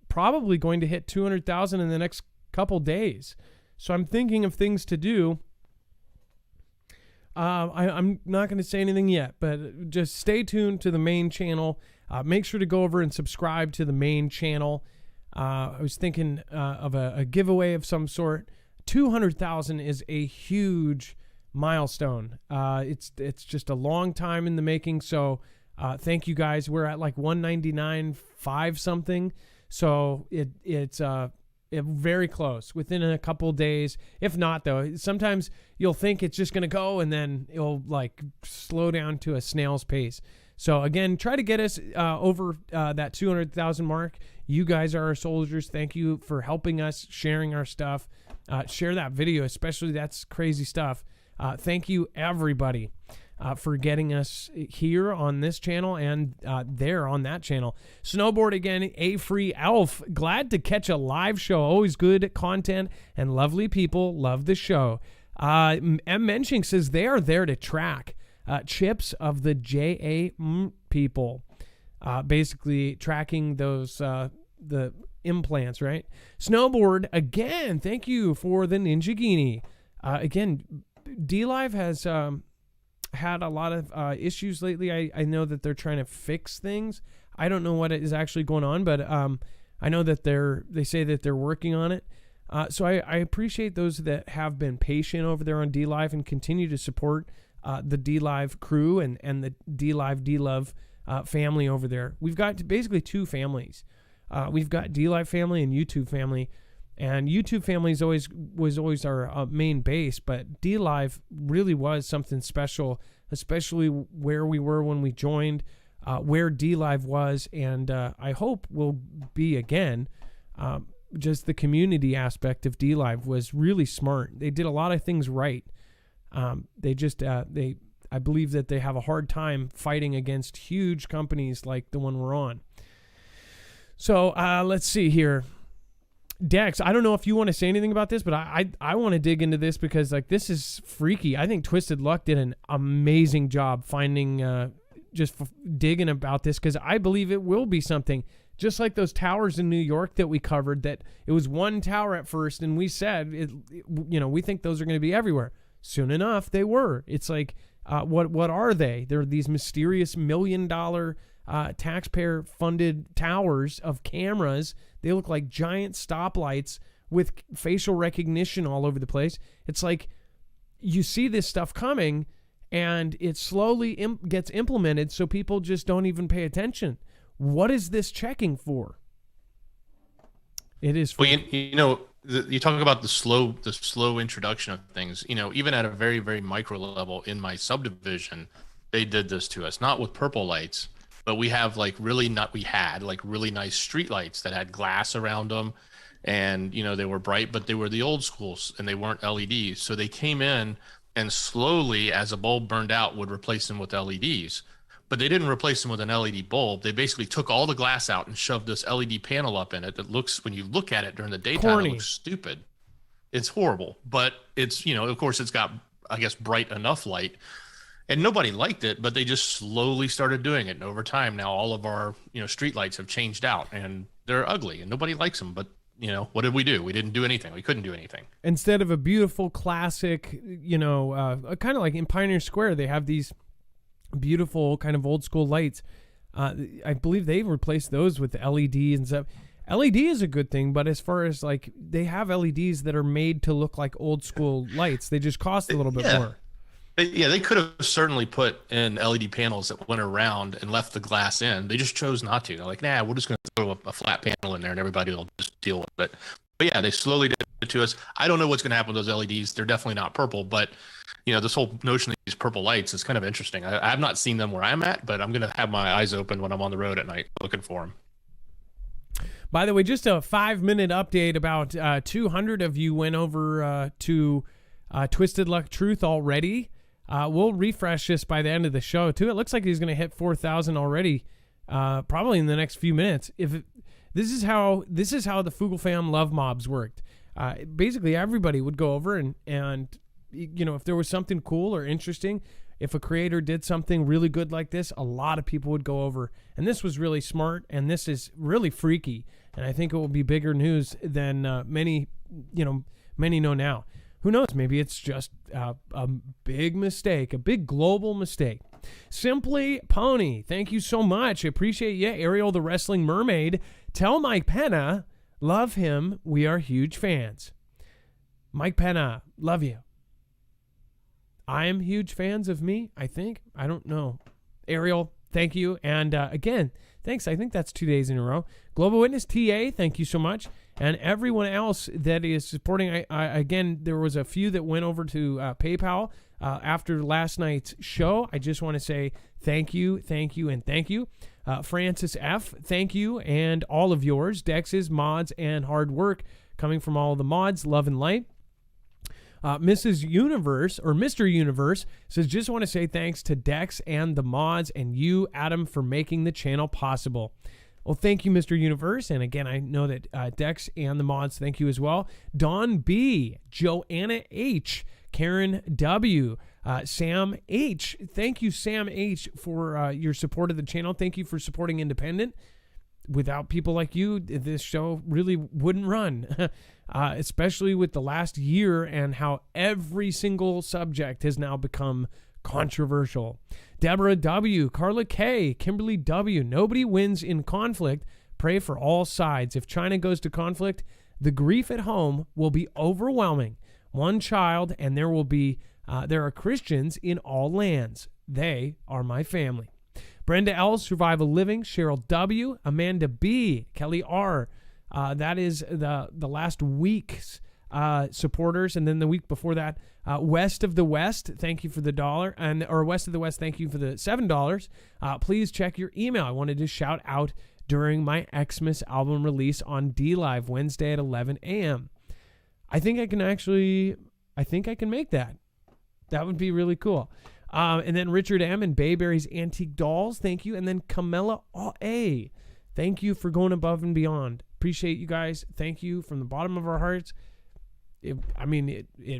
probably going to hit 200,000 in the next couple days. So I'm thinking of things to do. I'm not going to say anything yet, but just stay tuned to the main channel. Make sure to go over and subscribe to the main channel. I was thinking of a giveaway of some sort. 200,000 is a huge milestone. It's just a long time in the making. So thank you guys. We're at like 199.5 something. So it's very close, within a couple days. If not, though, sometimes you'll think it's just going to go and then it'll like slow down to a snail's pace. So again, try to get us over that 200,000 mark. You guys are our soldiers. Thank you for helping us, sharing our stuff. Share that video, especially. That's crazy stuff. Thank you, everybody, for getting us here on this channel and there on that channel. Snowboard again, A Free Elf. Glad to catch a live show. Always good content and lovely people. Love the show. M. Menching says they are there to track chips of the JA people. Basically tracking those the implants, right? Snowboard again. Thank you for the Ninja Guinea. Again, D-Live has had a lot of issues lately. I know that they're trying to fix things. I don't know what is actually going on, but I know that they say that they're working on it. So I appreciate those that have been patient over there on D-Live and continue to support the D-Live crew and the D-Live D-Love family over there. We've got basically two families. We've got D-Live family and YouTube family. And YouTube family was always our main base, but D-Live really was something special, especially where we were when we joined, where D-Live was, and I hope will be again. Just the community aspect of D-Live was really smart. They did a lot of things right. I believe that they have a hard time fighting against huge companies like the one we're on. So let's see here. Dex, I don't know if you want to say anything about this, but I want to dig into this because like this is freaky. I think Twisted Luck did an amazing job finding, digging about this, because I believe it will be something just like those towers in New York that we covered. That it was one tower at first, and we said we think those are going to be everywhere. Soon enough, they were. It's like what are they? They're these mysterious $1 million taxpayer-funded towers of cameras. They look like giant stoplights with facial recognition all over the place. It's like you see this stuff coming, and it slowly gets implemented, so people just don't even pay attention. What is this checking for? It is for... Well, you talk about the slow introduction of things. Even at a very, very micro level in my subdivision, they did this to us. Not with purple lights, but we had really nice street lights that had glass around them, and they were bright, but they were the old schools and they weren't LEDs. So they came in and slowly, as a bulb burned out, would replace them with LEDs. But they didn't replace them with an LED bulb. They basically took all the glass out and shoved this LED panel up in it that looks, when you look at it during the daytime, corny. It looks stupid. It's horrible, but it's, of course it's got, I guess, bright enough light. And nobody liked it, but they just slowly started doing it. And over time, now all of our, street lights have changed out, and they're ugly, and nobody likes them. But, what did we do? We didn't do anything. We couldn't do anything. Instead of a beautiful classic, kind of like in Pioneer Square, they have these beautiful kind of old school lights. I believe they've replaced those with LED and stuff. LED is a good thing, but as far as like they have LEDs that are made to look like old school lights, they just cost a little bit more. Yeah, they could have certainly put in LED panels that went around and left the glass in. They just chose not to. They're like, nah, we're just going to throw a flat panel in there and everybody will just deal with it. But yeah, they slowly did it to us. I don't know what's going to happen with those LEDs. They're definitely not purple, but this whole notion of these purple lights is kind of interesting. I have not seen them where I'm at, but I'm going to have my eyes open when I'm on the road at night looking for them. By the way, just a 5-minute update. About 200 of you went over to Twisted Luck Truth already. We'll refresh this by the end of the show too. It looks like he's going to hit 4,000 already, probably in the next few minutes. This is how the Foogle Fam love mobs worked. Basically, everybody would go over and if there was something cool or interesting, if a creator did something really good like this, a lot of people would go over. And this was really smart, and this is really freaky. And I think it will be bigger news than many many know now. Who knows? Maybe it's just a big mistake, a big global mistake. Simply Pony, thank you so much. I appreciate you. Ariel the Wrestling Mermaid. Tell Mike Penna, love him. We are huge fans. Mike Penna, love you. I am huge fans of me, I think. I don't know. Ariel, thank you. And again, thanks. I think that's 2 days in a row. Global Witness TA, thank you so much. And everyone else that is supporting, again, there was a few that went over to PayPal after last night's show. I just want to say thank you, and thank you. Francis F., thank you, and all of yours. Dex's, mods, and hard work coming from all of the mods. Love and light. Mrs. Universe, or Mr. Universe, says, just want to say thanks to Dex and the mods and you, Adam, for making the channel possible. Well, thank you, Mr. Universe. And again, I know that Dex and the mods, thank you as well. Dawn B, Joanna H, Karen W, Sam H. Thank you, Sam H, for your support of the channel. Thank you for supporting independent. Without people like you, this show really wouldn't run, especially with the last year and how every single subject has now become controversial. Deborah W, Carla K, Kimberly W, nobody wins in conflict. Pray for all sides. If China goes to conflict, the grief at home will be overwhelming. One child, and there are Christians in all lands. They are my family. Brenda L, Survival Living, Cheryl W, Amanda B, Kelly R. That is the last week's supporters, and then the week before that, West of the West, thank you for the $1, or West of the West, thank you for the $7. Please check your email. I wanted to shout out during my Xmas album release on DLive Wednesday at 11 a.m. I think I can make that. That would be really cool. And then Richard M and Bayberry's Antique Dolls, thank you. And then Camilla A, thank you for going above and beyond. Appreciate you guys. Thank you from the bottom of our hearts. It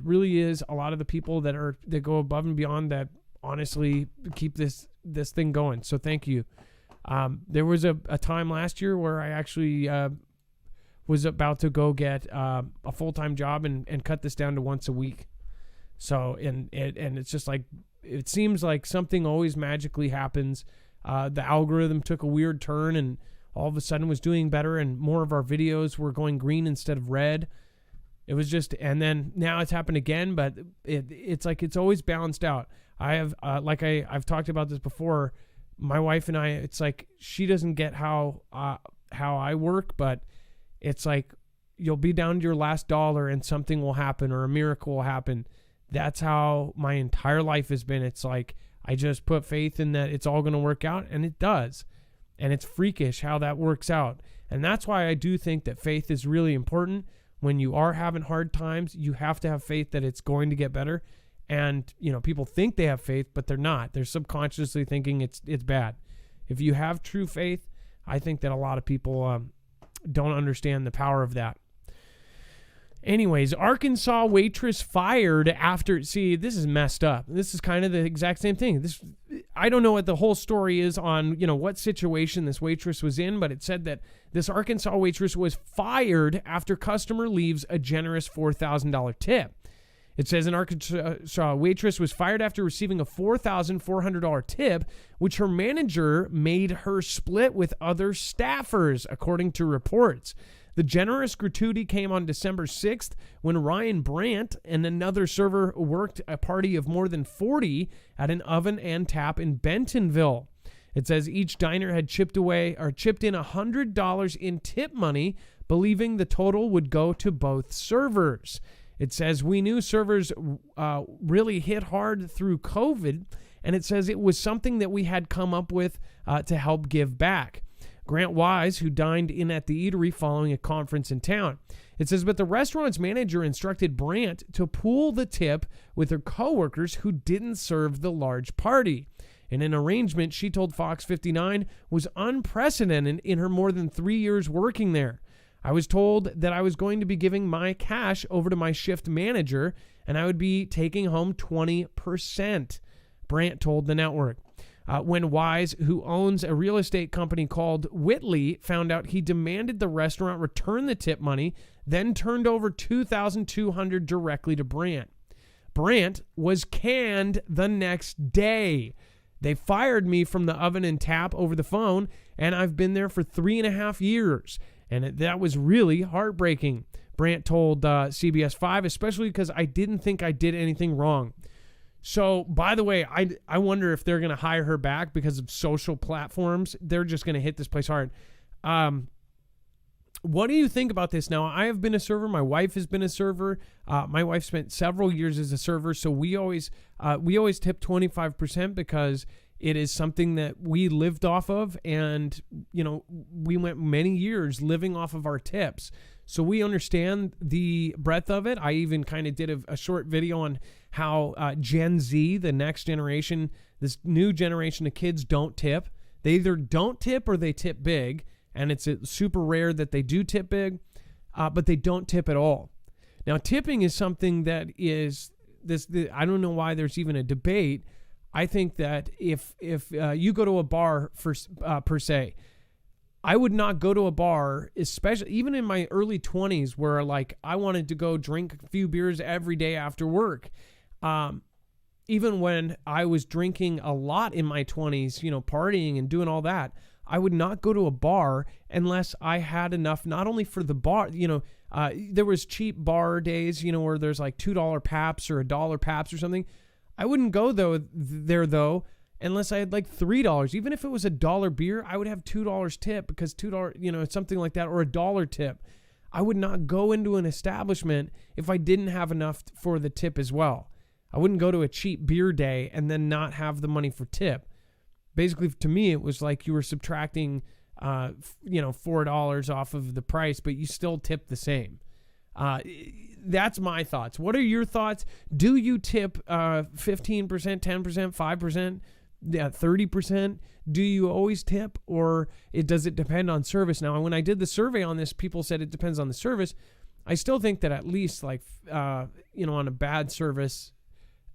really is a lot of the people that go above and beyond that honestly keep this thing going. So thank you. There was a time last year where I actually was about to go get a full-time job and cut this down to once a week. So and it's just like, it seems like something always magically happens. The algorithm took a weird turn and all of a sudden was doing better, and more of our videos were going green instead of red. It was just, and then now it's happened again, but it's like it's always balanced out. I have, I've talked about this before. My wife and I, it's like she doesn't get how I work, but it's like you'll be down to your last dollar and something will happen or a miracle will happen. That's how my entire life has been. It's like I just put faith in that it's all going to work out, and it does. And it's freakish how that works out. And that's why I do think that faith is really important. When you are having hard times, you have to have faith that it's going to get better. And, people think they have faith, but they're not. They're subconsciously thinking it's bad. If you have true faith, I think that a lot of people don't understand the power of that. Anyways, Arkansas waitress fired after... See, this is messed up. This is kind of the exact same thing. I don't know what the whole story is on, what situation this waitress was in, but it said that this Arkansas waitress was fired after customer leaves a generous $4,000 tip. It says an Arkansas waitress was fired after receiving a $4,400 tip, which her manager made her split with other staffers, according to reports. The generous gratuity came on December 6th when Ryan Brandt and another server worked a party of more than 40 at an oven and tap in Bentonville. It says each diner had chipped in $100 in tip money, believing the total would go to both servers. It says we knew servers really hit hard through COVID, and it says it was something that we had come up with to help give back. Grant Wise, who dined in at the eatery following a conference in town. It says, but the restaurant's manager instructed Brandt to pool the tip with her coworkers who didn't serve the large party. In an arrangement she told Fox 59 was unprecedented in her more than 3 years working there. I was told that I was going to be giving my cash over to my shift manager and I would be taking home 20%, Brandt told the network. when Wise, who owns a real estate company called Whitley, found out he demanded the restaurant return the tip money, then turned over $2,200 directly to Brandt. Brandt was canned the next day. They fired me from the Oven and Tap over the phone, and I've been there for 3.5 years. And that was really heartbreaking, Brandt told CBS 5, especially because I didn't think I did anything wrong. So, by the way, I wonder if they're going to hire her back because of social platforms. They're just going to hit this place hard. What do you think about this? Now, I have been a server. My wife has been a server. My wife spent several years as a server, so we always tip 25% because it is something that we lived off of, and we went many years living off of our tips. So we understand the breadth of it. I even kind of did a short video on how Gen Z, the next generation, this new generation of kids don't tip. They either don't tip or they tip big. And it's super rare that they do tip big, but they don't tip at all. Now, tipping is something that is I don't know why there's even a debate. I think that if you go to a bar per se, I would not go to a bar, especially even in my early 20s, where like I wanted to go drink a few beers every day after work. Even when I was drinking a lot in my 20s, partying and doing all that, I would not go to a bar unless I had enough, not only for the bar, there was cheap bar days, where there's like $2 Paps or $1 Paps or something. I wouldn't go there unless I had like $3. Even if it was $1 beer, I would have $2 tip because $2, something like that, or $1 tip. I would not go into an establishment if I didn't have enough for the tip as well. I wouldn't go to a cheap beer day and then not have the money for tip. Basically, to me, it was like you were subtracting, $4 off of the price, but you still tip the same. That's my thoughts. What are your thoughts? Do you tip 15%, 10%, 5%, 30%? Do you always tip, or does it depend on service? Now, when I did the survey on this, people said it depends on the service. I still think that at least on a bad service,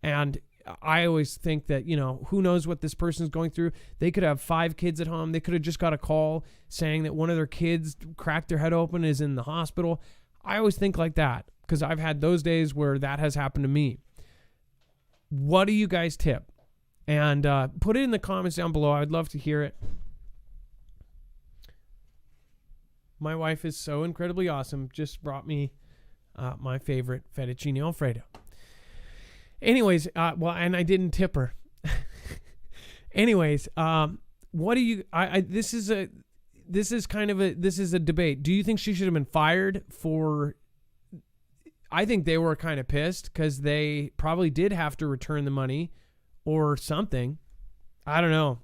and I always think that, who knows what this person's going through. They could have 5 kids at home. They could have just got a call saying that one of their kids cracked their head open, is in the hospital. I always think like that because I've had those days where that has happened to me. What do you guys tip? And put it in the comments down below. I'd love to hear it. My wife is so incredibly awesome. Just brought me my favorite fettuccine Alfredo. Anyways, and I didn't tip her. Anyways, what do you? This is a debate. Do you think she should have been fired for? I think they were kind of pissed because they probably did have to return the money, or something. I don't know.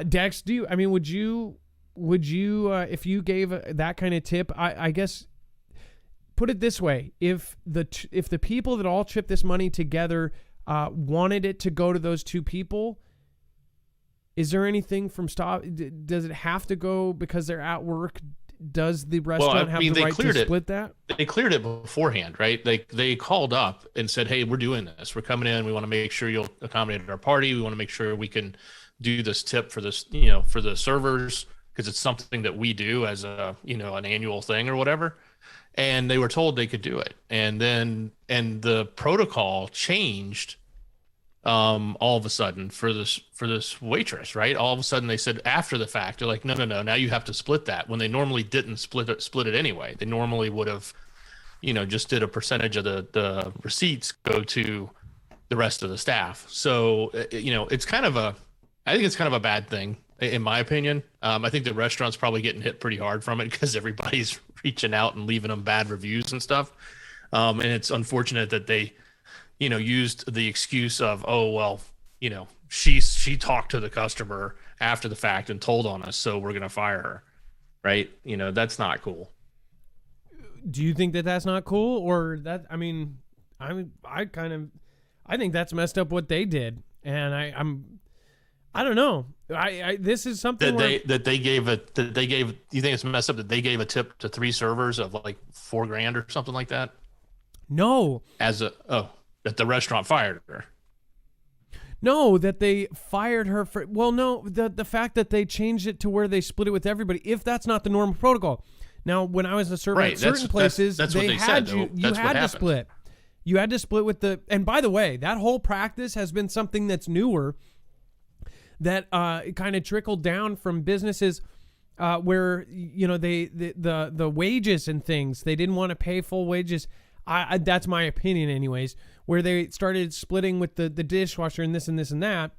Dex, would you if you gave that kind of tip? I guess. Put it this way: if the people that all chip this money together wanted it to go to those 2 people, is there anything from stop? Does it have to go because they're at work? Does the restaurant have the right to split that? They cleared it beforehand, right? They called up and said, "Hey, we're doing this. We're coming in. We want to make sure you'll accommodate our party. We want to make sure we can do this tip for this, for the servers, because it's something that we do as an annual thing or whatever." And they were told they could do it. And the protocol changed all of a sudden for this waitress, right? All of a sudden they said after the fact, they're like, no, now you have to split that, when they normally didn't split it anyway. They normally would have, just did a percentage of the receipts go to the rest of the staff. So, I think it's kind of a bad thing, in my opinion. I think the restaurant's probably getting hit pretty hard from it because everybody's reaching out and leaving them bad reviews and stuff. And it's unfortunate that they, used the excuse of, oh, well, she talked to the customer after the fact and told on us, so we're going to fire her. Right. That's not cool. Do you think that that's not cool, or that, I think that's messed up what they did. And I don't know. This is something you think it's messed up that they gave a tip to 3 servers of like $4,000 or something like that? No. That the restaurant fired her. No, that they fired her for. Well, no, the fact that they changed it to where they split it with everybody. If that's not the normal protocol. Now, when I was a server at certain places, that's they what they had said, you had to split. You had to split with the. And by the way, that whole practice has been something that's newer. That kind of trickled down from businesses where the wages and things, they didn't want to pay full wages. That's my opinion, anyways. Where they started splitting with the dishwasher and this and this and that.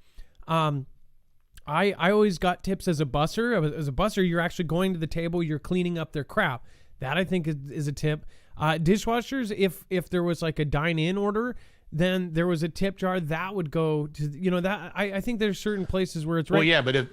I always got tips as a busser. As a busser, you're actually going to the table, you're cleaning up their crap. That I think is a tip. Dishwashers, if there was like a dine-in order, then there was a tip jar that would go to, that I think there's certain places where it's right. Well, yeah, but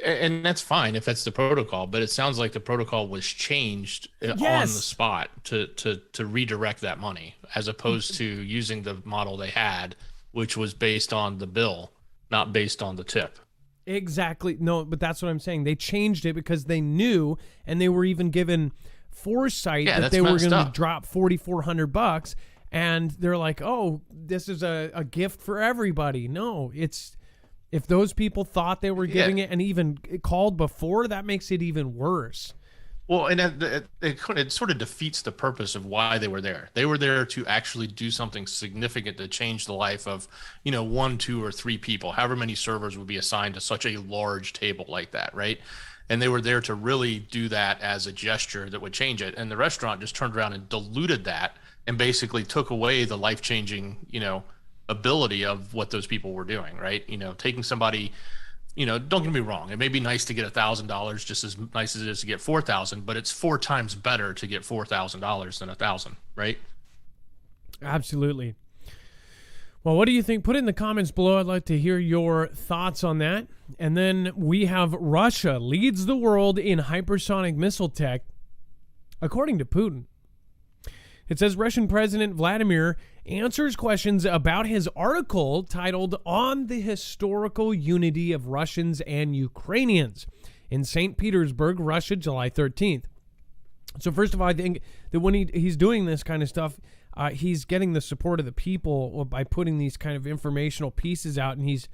and that's fine if that's the protocol, but it sounds like the protocol was changed on the spot to redirect that money, as opposed to using the model they had, which was based on the bill, not based on the tip. Exactly. No, but that's what I'm saying. They changed it because they knew, and they were even given foresight that they were going to drop $4,400, and they're like, oh, this is a gift for everybody. No, it's, if those people thought they were giving it and even called before, that makes it even worse. Well, and it sort of defeats the purpose of why they were there. They were there to actually do something significant to change the life of, 1, 2, or 3 people, however many servers would be assigned to such a large table like that, right? And they were there to really do that as a gesture that would change it. And the restaurant just turned around and diluted that and basically took away the life-changing, ability of what those people were doing, right? Taking somebody, don't get me wrong, it may be nice to get $1,000, just as nice as it is to get $4,000, but it's 4 times better to get $4,000 than 1,000, right? Absolutely. Well, what do you think? Put it in the comments below. I'd like to hear your thoughts on that. And then we have Russia leads the world in hypersonic missile tech, according to Putin. It says Russian President Vladimir answers questions about his article titled "On the Historical Unity of Russians and Ukrainians" in St. Petersburg, Russia, July 13th. So first of all, I think that when he's doing this kind of stuff, he's getting the support of the people by putting these kind of informational pieces out, and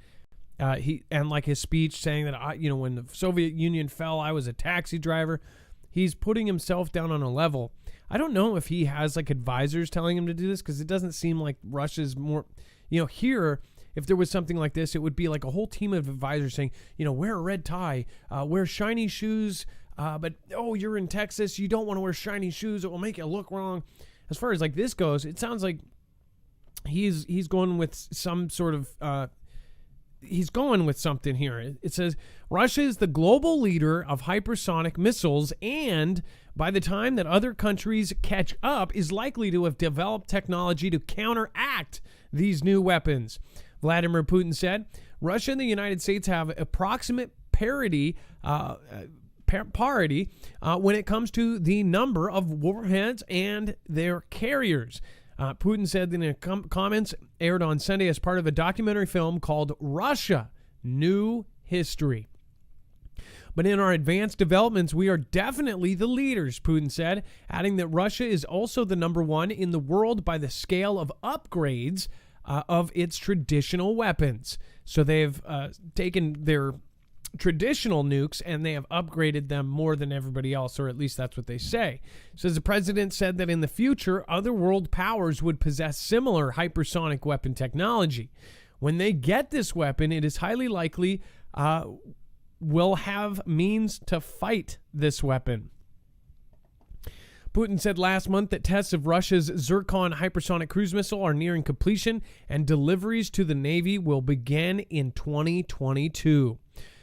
and like his speech saying that when the Soviet Union fell, I was a taxi driver. He's putting himself down on a level. I don't know if he has like advisors telling him to do this, because it doesn't seem like Russia's more, here, if there was something like this, it would be like a whole team of advisors saying, wear a red tie, wear shiny shoes, but, you're in Texas, you don't want to wear shiny shoes, it will make you look wrong. As far as like this goes, it sounds like he's going with some sort of, he's going with something here. It says Russia is the global leader of hypersonic missiles, and by the time that other countries catch up, is likely to have developed technology to counteract these new weapons. Vladimir Putin said Russia and the United States have approximate parity when it comes to the number of warheads and their carriers. Putin said in comments aired on Sunday as part of a documentary film called Russia, New History. But in our advanced developments, we are definitely the leaders, Putin said, adding that Russia is also the number one in the world by the scale of upgrades of its traditional weapons. So they've taken their traditional nukes and they have upgraded them more than everybody else, or at least that's what they say. So the president said that in the future, other world powers would possess similar hypersonic weapon technology. When they get this weapon, it is highly likely will have means to fight this weapon. Putin said last month that tests of Russia's Zircon hypersonic cruise missile are nearing completion, and deliveries to the Navy will begin in 2022.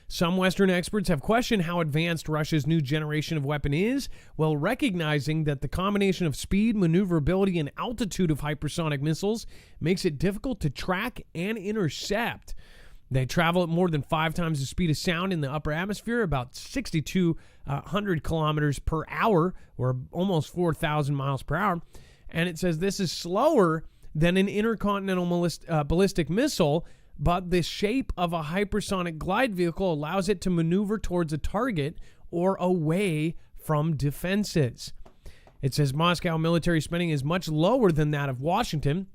Some Western experts have questioned how advanced Russia's new generation of weapon is, while recognizing that the combination of speed, maneuverability, and altitude of hypersonic missiles makes it difficult to track and intercept. They travel at more than 5 times the speed of sound in the upper atmosphere, about 6,200 kilometers per hour, or almost 4,000 miles per hour. And it says this is slower than an intercontinental ballistic missile, but the shape of a hypersonic glide vehicle allows it to maneuver towards a target or away from defenses. It says Moscow military spending is much lower than that of Washington.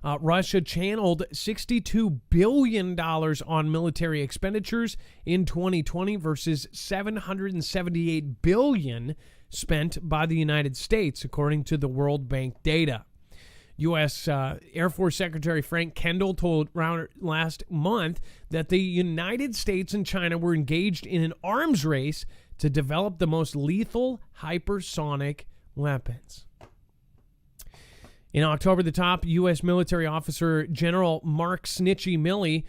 Russia channeled $62 billion on military expenditures in 2020 versus $778 billion spent by the United States, according to the World Bank data. U.S. Air Force Secretary Frank Kendall told last month that the United States and China were engaged in an arms race to develop the most lethal hypersonic weapons. In October, the top U.S. military officer, General Mark Snitchy Milley,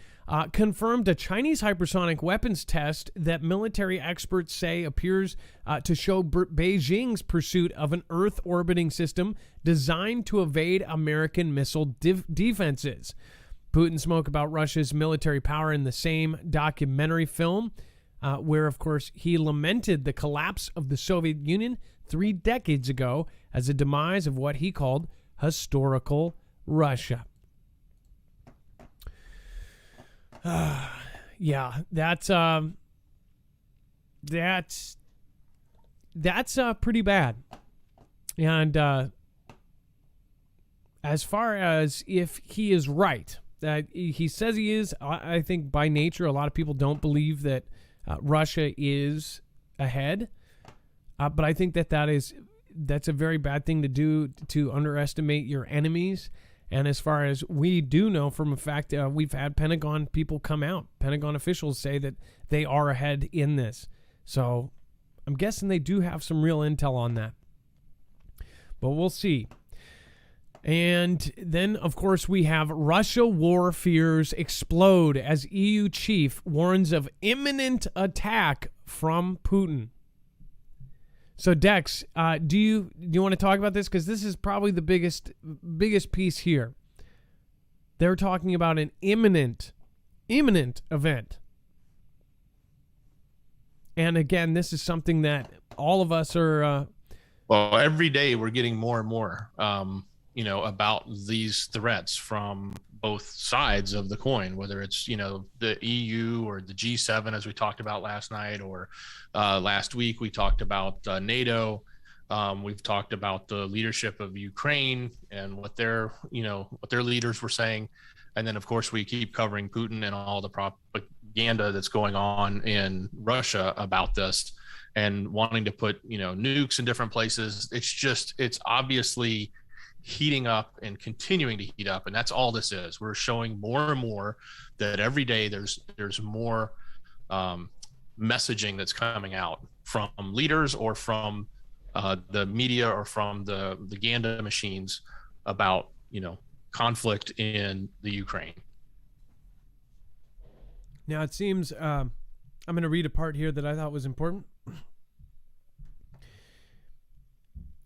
confirmed a Chinese hypersonic weapons test that military experts say appears to show Beijing's pursuit of an Earth-orbiting system designed to evade American missile defenses. Putin spoke about Russia's military power in the same documentary film, where, of course, he lamented the collapse of the Soviet Union 3 decades ago as a demise of what he called historical Russia. Yeah, that's pretty bad. And as far as if he is right, that he says he is, I think by nature a lot of people don't believe that Russia is ahead. But I think that's a very bad thing to do, to underestimate your enemies. And as far as we do know from a fact, we've had Pentagon people come out, Pentagon officials say that they are ahead in this. So I'm guessing they do have some real intel on that. But we'll see. And then, of course, we have Russia war fears explode as EU chief warns of imminent attack from Putin. So Dex, do you want to talk about this? Because this is probably the biggest piece here. They're talking about an imminent event. And again, this is something that all of us are. Well, every day we're getting more and more, about these threats from both sides of the coin, whether it's, the EU or the G7, as we talked about last night, or last week we talked about NATO. We've talked about the leadership of Ukraine and what their leaders were saying. And then, of course, we keep covering Putin and all the propaganda that's going on in Russia about this and wanting to put, nukes in different places. It's obviously heating up and continuing to heat up, and that's all this is. We're showing more and more that every day there's more messaging that's coming out from leaders or from the media or from the propaganda machines about conflict in the Ukraine. Now it seems I'm going to read a part here that I thought was important.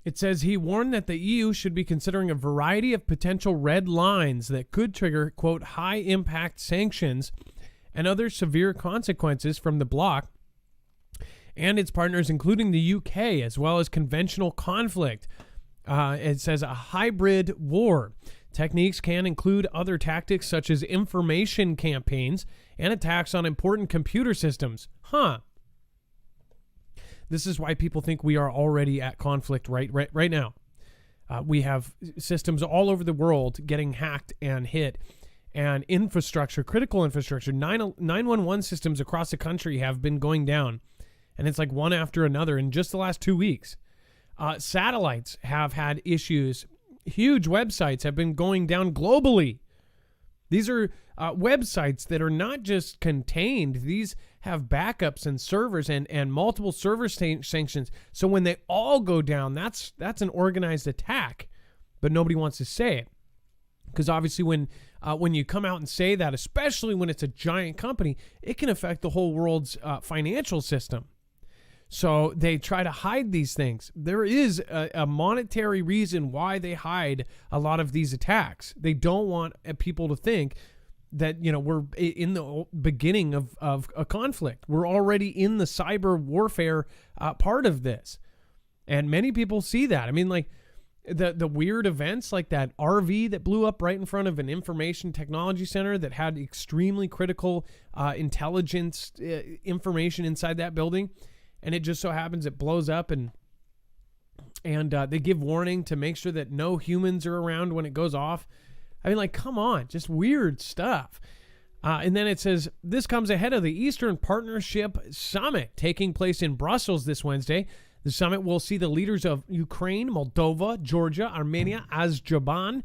It says he warned that the EU should be considering a variety of potential red lines that could trigger, quote, high-impact sanctions and other severe consequences from the bloc and its partners, including the UK, as well as conventional conflict. It says a hybrid war. Techniques can include other tactics such as information campaigns and attacks on important computer systems. This is why people think we are already at conflict right now. We have systems all over the world getting hacked and hit, and infrastructure, critical infrastructure, 911 systems across the country have been going down, and it's like one after another in just the last 2 weeks. Satellites have had issues. Huge websites have been going down globally. These are websites that are not just contained. These have backups and servers and multiple server sanctions. So when they all go down, that's an organized attack. But nobody wants to say it. Because obviously when you come out and say that, especially when it's a giant company, it can affect the whole world's financial system. So they try to hide these things. There is a monetary reason why they hide a lot of these attacks. They don't want people to think that, we're in the beginning of a conflict. We're already in the cyber warfare part of this. And many people see that. I mean, like the weird events like that RV that blew up right in front of an information technology center that had extremely critical intelligence information inside that building. And it just so happens it blows up and they give warning to make sure that no humans are around when it goes off. I mean, like, come on, just weird stuff. And then it says, this comes ahead of the Eastern Partnership Summit taking place in Brussels this Wednesday. The summit will see the leaders of Ukraine, Moldova, Georgia, Armenia, Azerbaijan,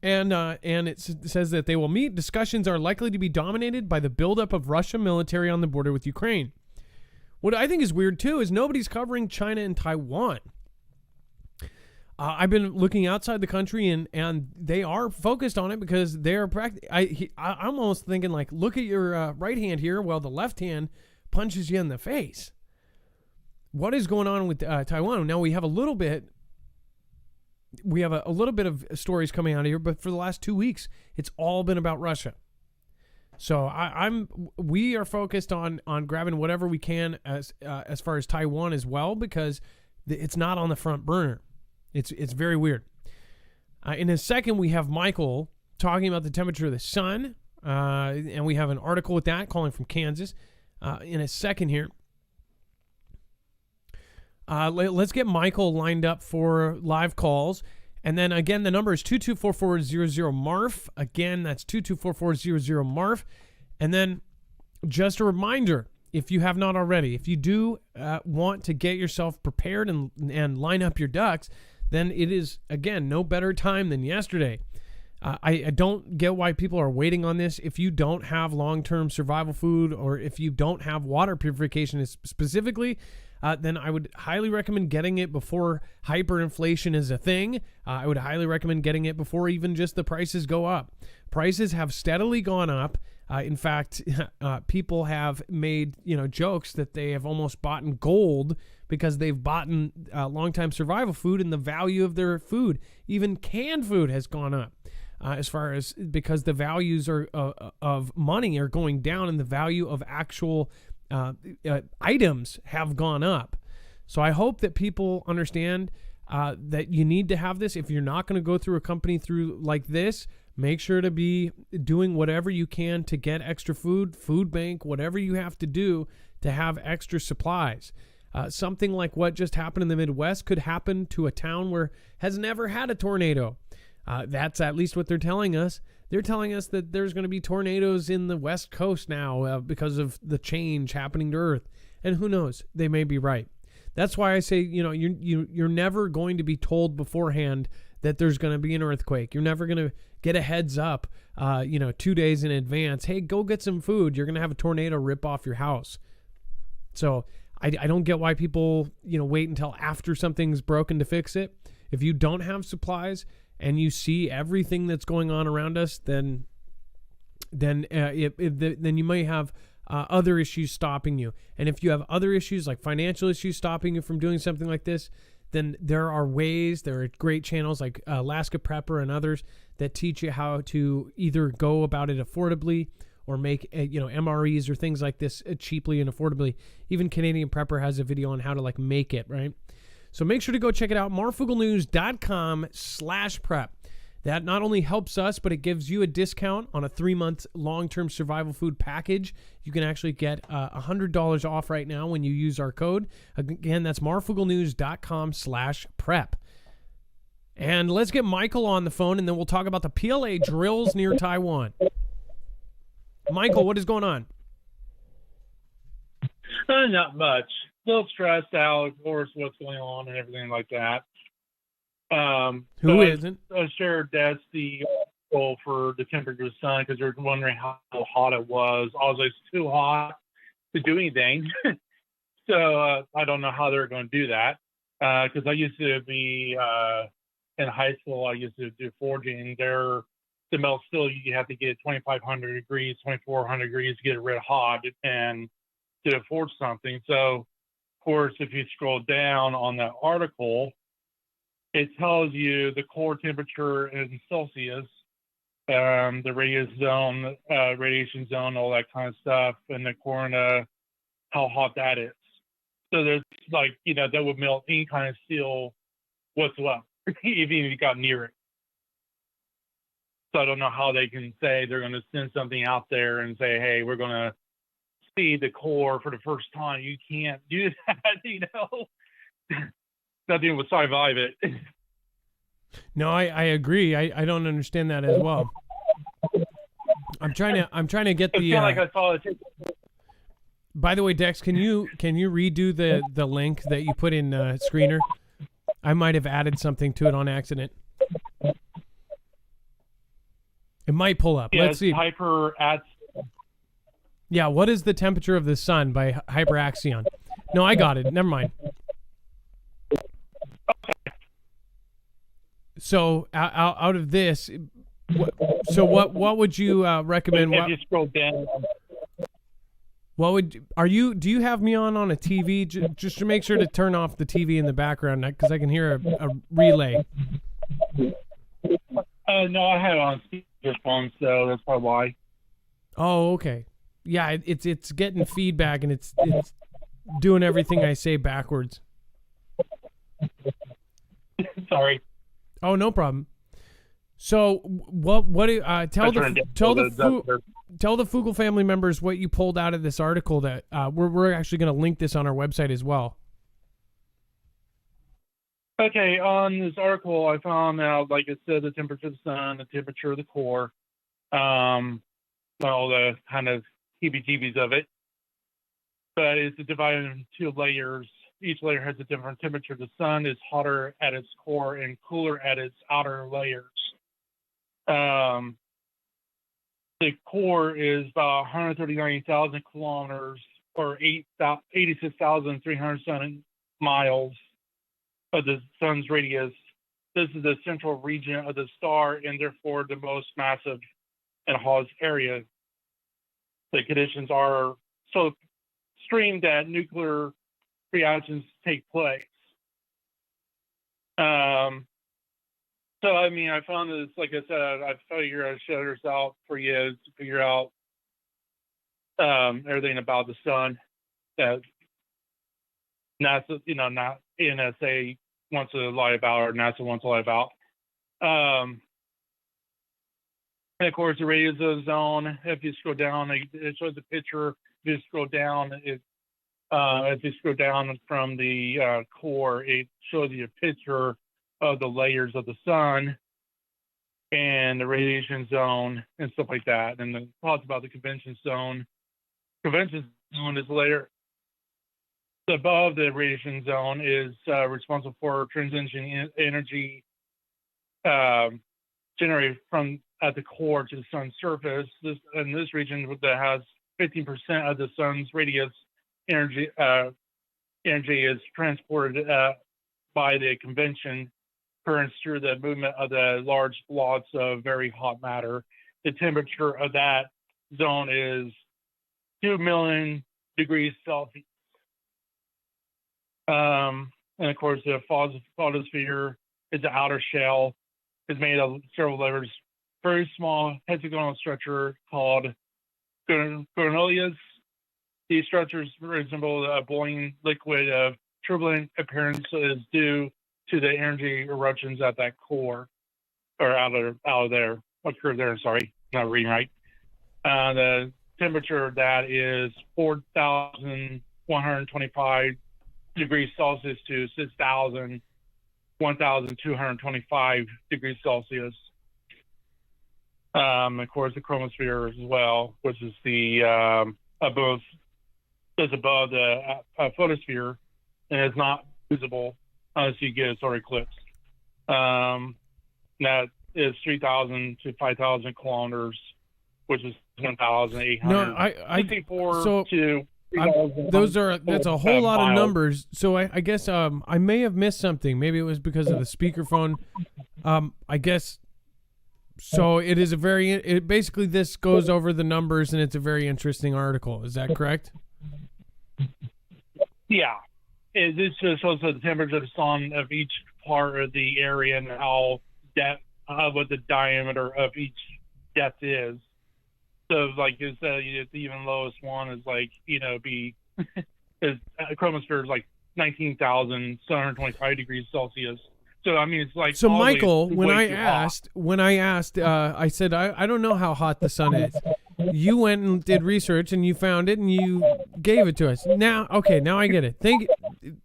and it says that they will meet. Discussions are likely to be dominated by the buildup of Russian military on the border with Ukraine. What I think is weird, too, is nobody's covering China and Taiwan. I've been looking outside the country, and they are focused on it because they're I'm almost thinking, like, look at your right hand here while the left hand punches you in the face. What is going on with Taiwan? Now we have a little bit of stories coming out of here, but for the last 2 weeks, it's all been about Russia. So we are focused on grabbing whatever we can as far as Taiwan as well, because it's not on the front burner. It's very weird. In a second, we have Michael talking about the temperature of the sun, and we have an article with that calling from Kansas. In a second here, let's get Michael lined up for live calls. And then again, the number is 224-400-MARF. Again, that's 224-400-MARF. And then just a reminder, if you have not already, if you do want to get yourself prepared and line up your ducks, then it is, again, no better time than yesterday. I don't get why people are waiting on this. If you don't have long-term survival food, or if you don't have water purification specifically, then I would highly recommend getting it before hyperinflation is a thing. I would highly recommend getting it before even just the prices go up. Prices have steadily gone up. In fact, people have made jokes that they have almost bought in gold because they've bought long-time survival food, and the value of their food, even canned food, has gone up. Because the values of money are going down, and the value of actual items have gone up. So I hope that people understand that you need to have this. If you're not going to go through a company through like this, make sure to be doing whatever you can to get extra food bank, whatever you have to do to have extra supplies. Something like what just happened in the Midwest could happen to a town where has never had a tornado. That's at least what they're telling us. They're telling us that there's going to be tornadoes in the West Coast now because of the change happening to Earth. And who knows? They may be right. That's why I say, you're never going to be told beforehand that there's going to be an earthquake. You're never going to get a heads up, 2 days in advance. Hey, go get some food. You're going to have a tornado rip off your house. So I don't get why people, wait until after something's broken to fix it. If you don't have supplies and you see everything that's going on around us, then you may have other issues stopping you. And if you have other issues like financial issues stopping you from doing something like this, then there are great channels like Alaska Prepper and others that teach you how to either go about it affordably or make MREs or things like this cheaply and affordably. Even Canadian Prepper has a video on how to make it, right? So make sure to go check it out, marfooglenews.com/prep. That not only helps us, but it gives you a discount on a 3-month long-term survival food package. You can actually get $100 off right now when you use our code. Again, that's marfooglenews.com/prep. And let's get Michael on the phone, and then we'll talk about the PLA drills near Taiwan. Michael, what is going on? Not much. Still stressed out, of course, what's going on and everything like that. Who isn't? I shared that's the goal for the temperature of the sun because they're wondering how hot it was. I was like, it's too hot to do anything. So I don't know how they're going to do that because I used to be in high school. I used to do forging. The melt steel, you have to get 2,500 degrees, 2,400 degrees to get it red hot and to forge something. So, of course, if you scroll down on that article, it tells you the core temperature in Celsius, the radiation zone, all that kind of stuff, and according to how hot that is. So there's that would melt any kind of steel whatsoever, even if you got near it. So I don't know how they can say they're going to send something out there and say, hey, we're going to see the core for the first time. You can't do that, Nothing will survive it. No, I agree. I don't understand that as well. I'm trying to get It's the. kind of like I saw it. By the way, Dex, can you redo the link that you put in Screener? I might have added something to it on accident. It might pull up. Yeah, Let's see. Hyper at. Yeah, what is the temperature of the sun by Hyperaxion? No, I got it. Never mind. So out of this, what would you recommend? If you scroll down. Do you have me on a TV just to make sure to turn off the TV in the background because I can hear a relay. No, I had it on speakerphone, so that's probably why. Oh, okay. Yeah, it's getting feedback and it's doing everything I say backwards. Sorry. Oh, no problem. So tell the Foogle family members what you pulled out of this article that we're actually going to link this on our website as well. Okay, on this article, I found out, like I said, the temperature of the sun, the temperature of the core, all the kind of heebie-jeebies of it. But it's divided into 2 layers. Each layer has a different temperature. The sun is hotter at its core and cooler at its outer layers. The core is about 139,000 kilometers or 86,307 miles of the sun's radius. This is the central region of the star and therefore the most massive and hottest area. The conditions are so extreme that nuclear reactions take place. So, I mean, I found this, like I said, I figured I'd show this out for you to figure out everything about the sun that NASA, not NSA wants to lie about or NASA wants to lie about. And of course, the radius of the zone, if you scroll down, it shows a picture. If you scroll down, if you scroll down from the core, it shows you a picture of the layers of the sun and the radiation zone and stuff like that. And it talks about the convection zone. Convection zone is layer above the radiation zone is responsible for transitioning energy generated from at the core to the sun's surface. This region that has 15% of the sun's radius energy is transported by the convection currents through the movement of the large blocks of very hot matter. The temperature of that zone is 2 million degrees Celsius. And of course, the photosphere is the outer shell. It's made of several layers. Very small hexagonal structure called granules. These structures resemble a boiling liquid of turbulent appearance is due to the energy eruptions at that core, or out of there. What curve there? Sorry, not reading right. The temperature of that is 4,125 degrees Celsius to 1,225 degrees Celsius. Of course, the chromosphere as well, which is the above the photosphere, and is not visible unless you get a solar eclipse. That is 3,000 to 5,000 kilometers, which is 1,800. No, that's a whole lot of numbers. So I guess I may have missed something. Maybe it was because of the speakerphone. I guess. So it is basically this goes over the numbers and it's a very interesting article. Is that correct? Yeah. This just shows the temperature of the sun of each part of the area and how what the diameter of each depth is. So, like you said, the even lowest one is like, chromosphere is like 19,725 degrees Celsius. So, I mean, it's like. So, Michael, when I asked, I said, I don't know how hot the sun is. You went and did research and you found it and you gave it to us. Now I get it.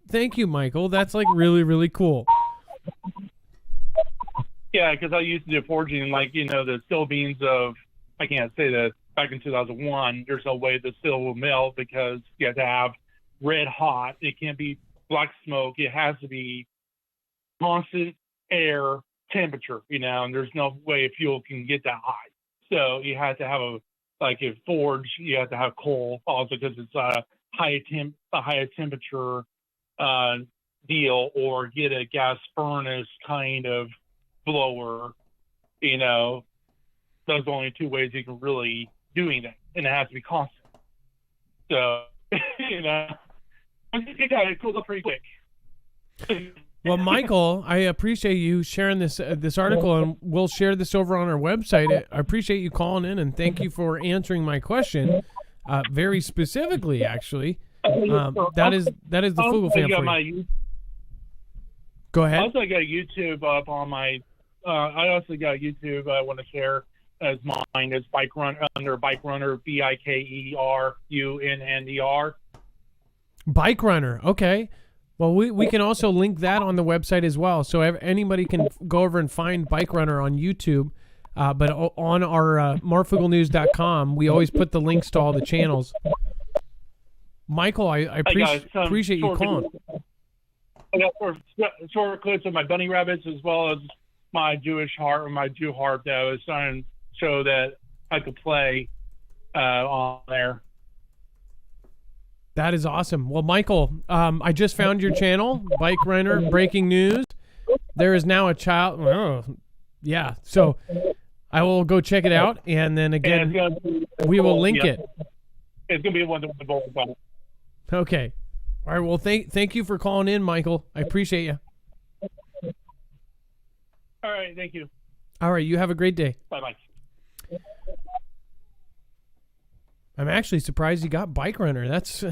Thank you, Michael. That's like really, really cool. Yeah, because I used to do forging, like, the steel beams of, I can't say that, back in 2001, there's no way the steel will melt because you have to have red hot. It can't be black smoke. It has to be constant air temperature, and there's no way a fuel can get that high. So you have to have a forge, you have to have coal also because it's a high temperature deal, or get a gas furnace kind of blower. Those are the only two ways you can really do anything, and it has to be constant. So it cools up pretty quick. Well, Michael, I appreciate you sharing this article, and we'll share this over on our website. I appreciate you calling in, and thank you for answering my question very specifically. Actually, that is the Foogle fan for you. Go ahead. Also, I got YouTube up on my. I also got YouTube. I want to share as mine as Bike Runner under Bike Runner BIKERUNNER. Bike Runner. Okay. Well, we can also link that on the website as well, so anybody can go over and find Bike Runner on YouTube. But on our marfooglenews.com, we always put the links to all the channels. Michael, I appreciate you calling. I got short clips of my bunny rabbits as well as my Jewish harp, or my Jew harp that I was trying to show that I could play on there. That is awesome. Well, Michael, I just found your channel, Bike Runner Breaking News. There is now a child. Oh, yeah. So I will go check it out, and then again, we will link it. It's gonna be one to both. Okay. All right. Well, thank you for calling in, Michael. I appreciate you. All right. Thank you. All right. You have a great day. Bye-bye. I'm actually surprised you got Bike Runner. That's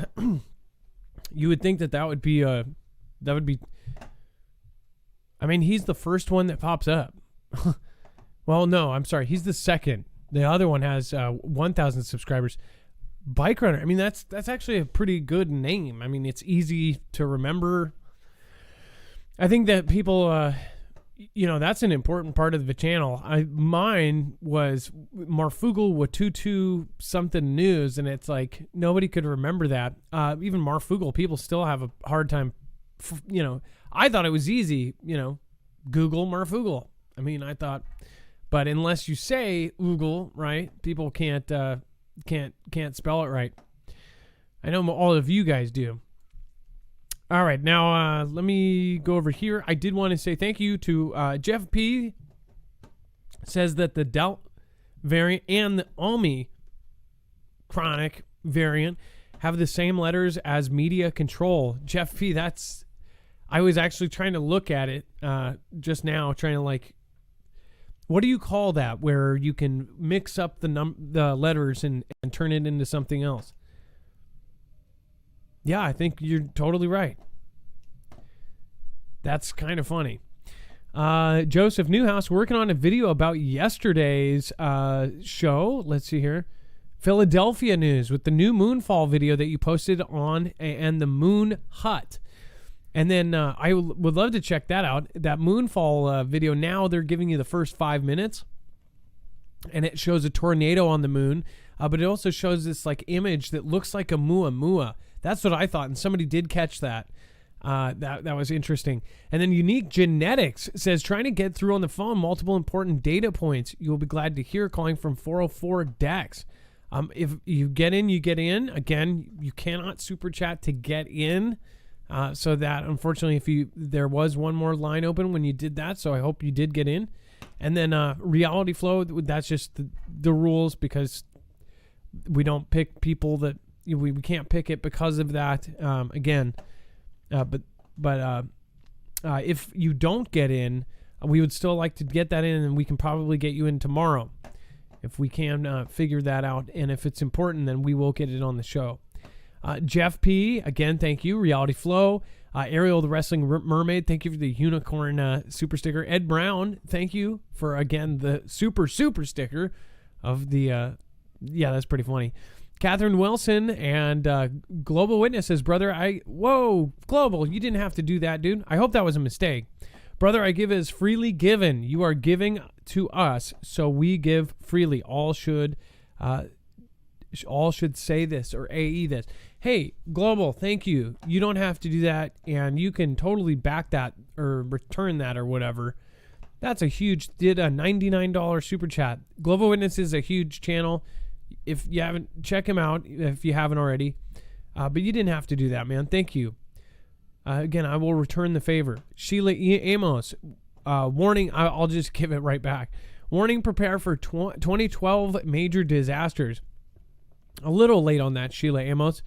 you would think that would be I mean, he's the first one that pops up. Well, no, I'm sorry. He's the second. The other one has 1,000 subscribers. Bike Runner. I mean, that's actually a pretty good name. I mean, it's easy to remember. I think that people that's an important part of the channel. Mine was Marfoogle Watutu something news, and it's like nobody could remember that. Even Marfoogle, people still have a hard time. I thought it was easy. Google Marfoogle. I mean, I thought, but unless you say Oogle, right, people can't spell it right. I know all of you guys do. All right, now let me go over here. I did want to say thank you to Jeff P. Says that the Delta variant and the Omicron variant have the same letters as media control. Jeff P., I was actually trying to look at it just now, trying to what do you call that, where you can mix up the letters and turn it into something else? Yeah, I think you're totally right. That's kind of funny. Joseph Newhouse working on a video about yesterday's show. Let's see here. Philadelphia news with the new Moonfall video that you posted on and the Moon Hut. And then I would love to check that out. That Moonfall video, now they're giving you the first 5 minutes. And it shows a tornado on the moon. But it also shows this image that looks like a muamua. That's what I thought, and somebody did catch that. That was interesting. And then Unique Genetics says, trying to get through on the phone, multiple important data points. You'll be glad to hear, calling from 404 Dex. If you get in, you get in. Again, you cannot super chat to get in. So that, unfortunately, there was one more line open when you did that, so I hope you did get in. And then Reality Flow, that's just the rules, because we don't pick people that we can't pick it because of that. But if you don't get in, we would still like to get that in, and we can probably get you in tomorrow if we can figure that out. And if it's important, then we will get it on the show. Jeff P., again, thank you. Reality Flow. Ariel the Wrestling Mermaid, thank you for the unicorn super sticker. Ed Brown, thank you for, again, the super sticker of the, that's pretty funny. Catherine Wilson and Global Witness says, brother, whoa, Global, you didn't have to do that, dude. I hope that was a mistake. Brother, I give as freely given. You are giving to us, so we give freely. All should say this, or AE this. Hey, Global, thank you. You don't have to do that, and you can totally back that or return that or whatever. That's a huge, did a $99 super chat. Global Witness is a huge channel. If you haven't, check him out if you haven't already. But you didn't have to do that, man. Thank you. Again, I will return the favor. Sheila Amos, warning, I'll just give it right back. Warning, prepare for 2012 major disasters. A little late on that, Sheila Amos.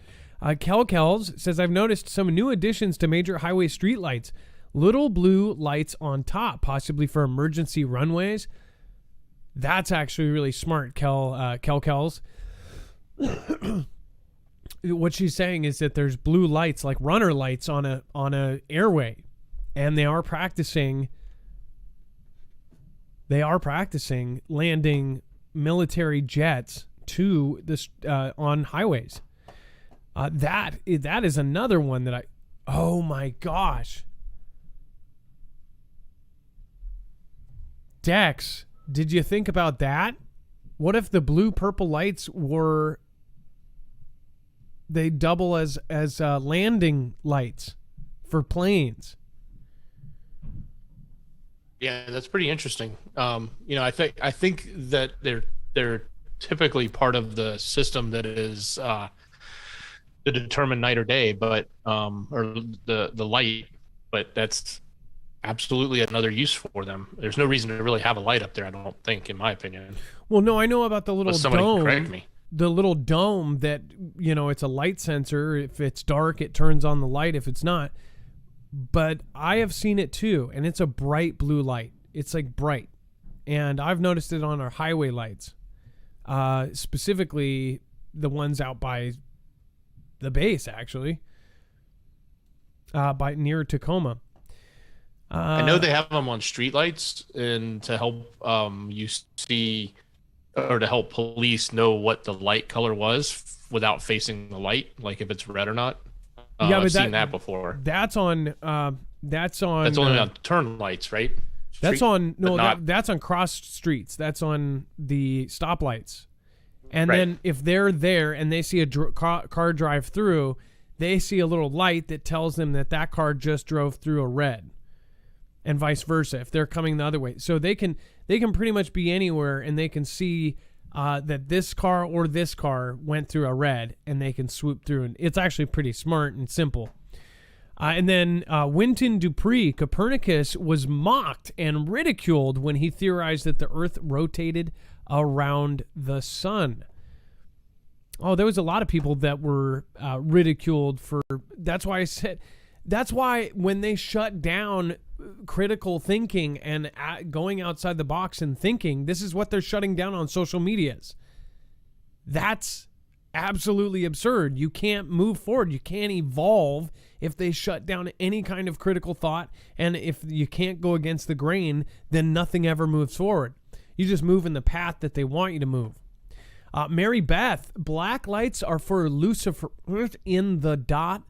Kells says, I've noticed some new additions to major highway streetlights. Little blue lights on top, possibly for emergency runways. That's actually really smart, Kells. What she's saying is that there's blue lights, like runner lights on a airway, and they are practicing landing military jets to this on highways. That is another one that oh my gosh. Dex, did you think about that? What if the blue purple lights they double as landing lights for planes? Yeah, that's pretty interesting. I think that they're typically part of the system that is to determine night or day, but or the light, but that's absolutely another use for them. There's no reason to really have a light up there, I don't think, in my opinion. Well, no, I know about the little somebody dome. Can correct me. The little dome that, it's a light sensor. If it's dark, it turns on the light. If it's not. But I have seen it too, and it's a bright blue light. It's like bright. And I've noticed it on our highway lights. Specifically the ones out by the base, actually. By near Tacoma. I know they have them on streetlights, and to help you see, or to help police know what the light color was without facing the light, like if it's red or not. Yeah, I've seen that before. That's only on turn lights, right? That's on cross streets. That's on the stoplights. And right. Then if they're there and they see a car drive through, they see a little light that tells them that car just drove through a red, and vice versa if they're coming the other way. So they can pretty much be anywhere, and they can see that this car or this car went through a red, and they can swoop through. And it's actually pretty smart and simple. And then Winton Dupree, Copernicus, was mocked and ridiculed when he theorized that the Earth rotated around the sun. Oh, there was a lot of people that were ridiculed for. That's why when they shut down critical thinking and going outside the box and thinking, this is what they're shutting down on social medias. That's absolutely absurd. You can't move forward. You can't evolve if they shut down any kind of critical thought. And if you can't go against the grain, then nothing ever moves forward. You just move in the path that they want you to move. Mary Beth, black lights are for Lucifer in the dot.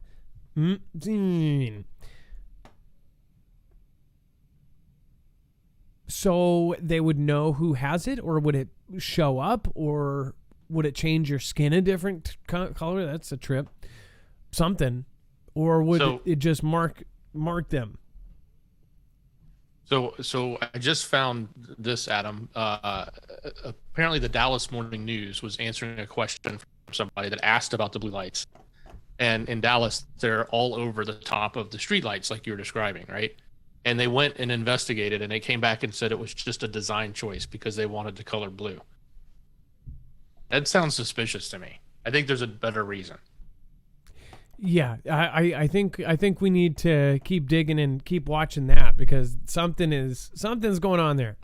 So they would know who has it, or would it show up, or would it change your skin a different color? That's a trip. Something. Or would it just mark them? So I just found this, Adam. Apparently the Dallas Morning News was answering a question from somebody that asked about the blue lights. And in Dallas, they're all over the top of the streetlights, like you were describing, right? And they went and investigated, and they came back and said it was just a design choice because they wanted the color blue. That sounds suspicious to me. I think there's a better reason. Yeah, I think we need to keep digging and keep watching that, because something's going on there.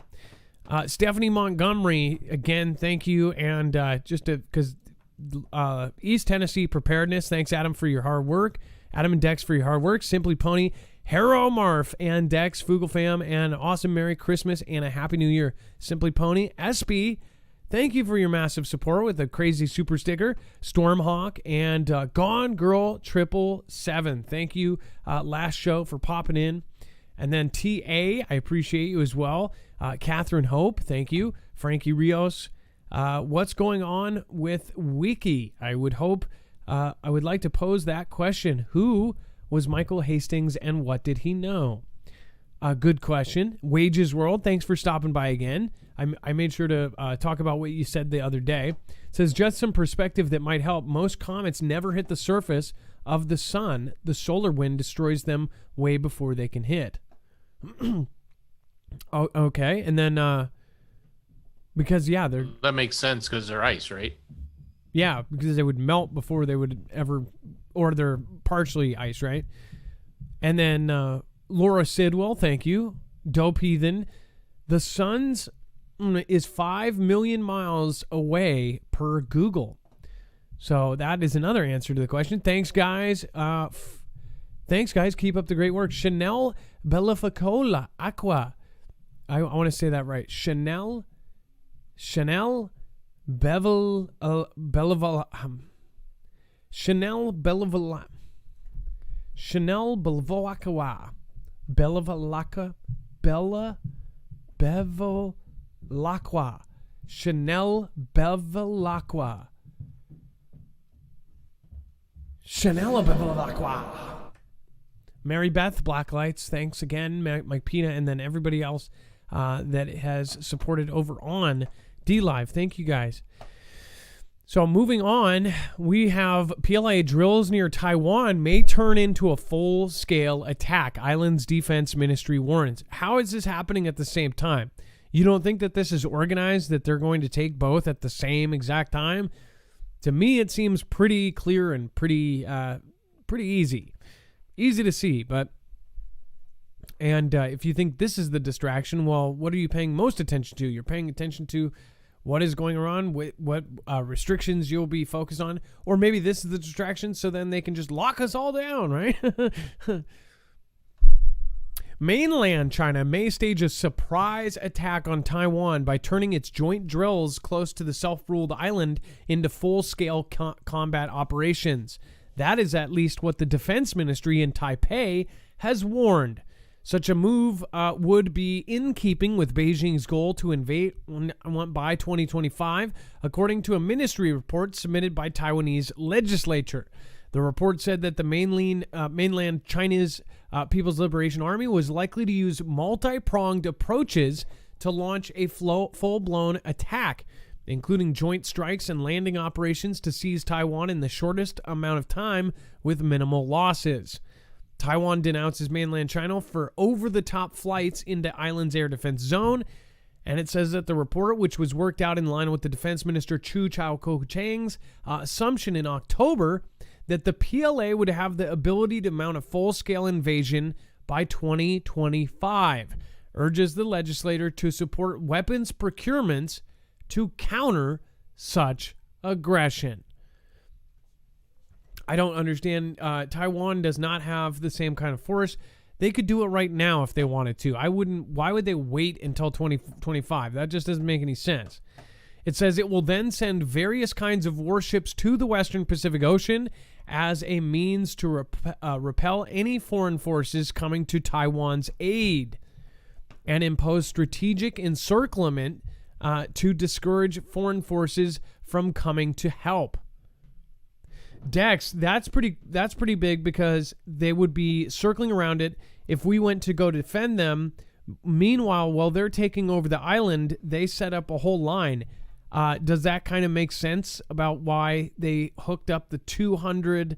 Stephanie Montgomery, again, thank you, and because East Tennessee Preparedness, thanks Adam for your hard work. Adam and Dex for your hard work. Simply Pony, Harrow Marf, and Dex, Foogle Fam, and awesome Merry Christmas and a Happy New Year. Simply Pony, SB, thank you for your massive support with a crazy super sticker. Stormhawk and Gone Girl 777. Thank you last show for popping in. And then TA, I appreciate you as well. Catherine Hope, thank you. Frankie Rios, what's going on with Wiki? I would like to pose that question. Who was Michael Hastings and what did he know? Good question. Wages World, thanks for stopping by again. I made sure to talk about what you said the other day. It says, just some perspective that might help. Most comets never hit the surface of the sun. The solar wind destroys them way before they can hit. Oh, okay. And then, because, yeah, they're... That makes sense because they're ice, right? Yeah, because they would melt before they would ever... Or they're partially ice, right? And then, Laura Sidwell, thank you. Dope Heathen. The sun's is 5 million miles away per Google. So that is another answer to the question. Thanks, guys. Keep up the great work. Chanel Bellaficola Aqua. I want to say that right. Chanel Bevel Bellaval Chanel Bellavala Chanel Bellavalakawa Bellavalaka Bella Bevelacqua Chanel Bevelacqua Chanel Bevelacqua. Mary Beth, Black Lights, thanks again, Mike Pina, and then everybody else that has supported over on DLive. Thank you guys. So moving on, we have PLA drills near Taiwan may turn into a full-scale attack. Island's Defense Ministry warns. How is this happening at the same time? You don't think that this is organized, that they're going to take both at the same exact time? To me, it seems pretty clear and pretty easy. Easy to see, but... And if you think this is the distraction, well, what are you paying most attention to? You're paying attention to what is going on, what restrictions you'll be focused on, or maybe this is the distraction, so then they can just lock us all down, right? Mainland China may stage a surprise attack on Taiwan by turning its joint drills close to the self-ruled island into full-scale combat operations. That is at least what the Defense Ministry in Taipei has warned. Such a move would be in keeping with Beijing's goal to invade by 2025, according to a ministry report submitted by Taiwanese legislature. The report said that the mainland China's People's Liberation Army was likely to use multi-pronged approaches to launch a full-blown attack, including joint strikes and landing operations to seize Taiwan in the shortest amount of time with minimal losses. Taiwan denounces mainland China for over-the-top flights into island's air defense zone, and it says that the report, which was worked out in line with the Defense Minister Chu Chao-Cheng's assumption in October, that the PLA would have the ability to mount a full-scale invasion by 2025, urges the legislator to support weapons procurements to counter such aggression. I don't understand. Taiwan does not have the same kind of force. They could do it right now if they wanted to. Why would they wait until 2025? That just doesn't make any sense. It says it will then send various kinds of warships to the Western Pacific Ocean as a means to repel any foreign forces coming to Taiwan's aid and impose strategic encirclement to discourage foreign forces from coming to help. Dex, that's pretty big because they would be circling around it if we went to go defend them. Meanwhile, while they're taking over the island, they set up a whole line. Does that kind of make sense about why they hooked up the 200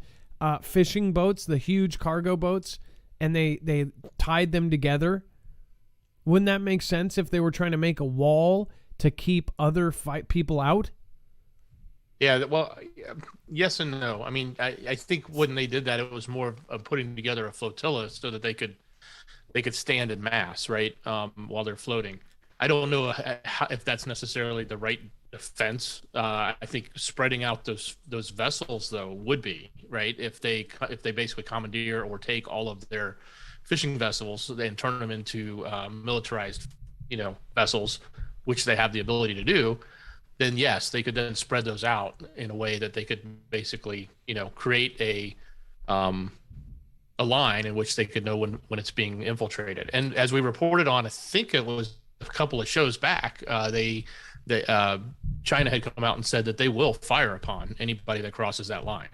fishing boats, the huge cargo boats, and they tied them together? Wouldn't that make sense if they were trying to make a wall to keep other people out? Yeah, well, yes and no. I mean, I think when they did that, it was more of putting together a flotilla so that they could stand in mass, right, while they're floating. I don't know if that's necessarily the right defense. I think spreading out those vessels though would be right if they basically commandeer or take all of their fishing vessels and turn them into militarized, vessels, which they have the ability to do. Then yes, they could then spread those out in a way that they could basically, create a a line in which they could know when it's being infiltrated. And as we reported on, I think it was a couple of shows back, China had come out and said that they will fire upon anybody that crosses that line.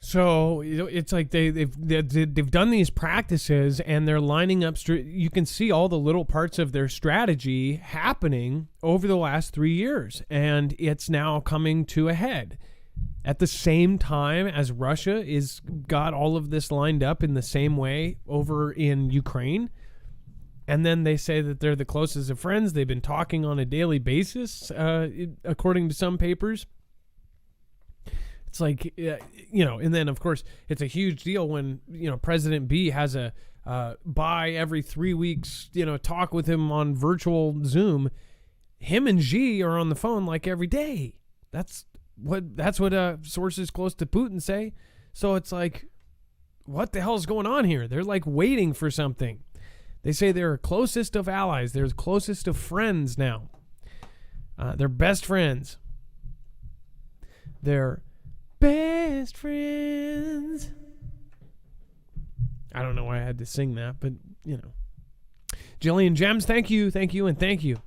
So it's like they've done these practices and they're lining up. You can see all the little parts of their strategy happening over the last 3 years, and it's now coming to a head. At the same time as Russia is got all of this lined up in the same way over in Ukraine, and then they say that they're the closest of friends. They've been talking on a daily basis, according to some papers. It's like, and then, of course, it's a huge deal when, President B has a every 3 weeks, talk with him on virtual Zoom. Him and Xi are on the phone like every day. That's what sources close to Putin say. So it's like, what the hell is going on here? They're like waiting for something. They say they're closest of allies. They're closest of friends now. They're best friends. They're best friends. I don't know why I had to sing that, but Jillian Gems, thank you, and thank you.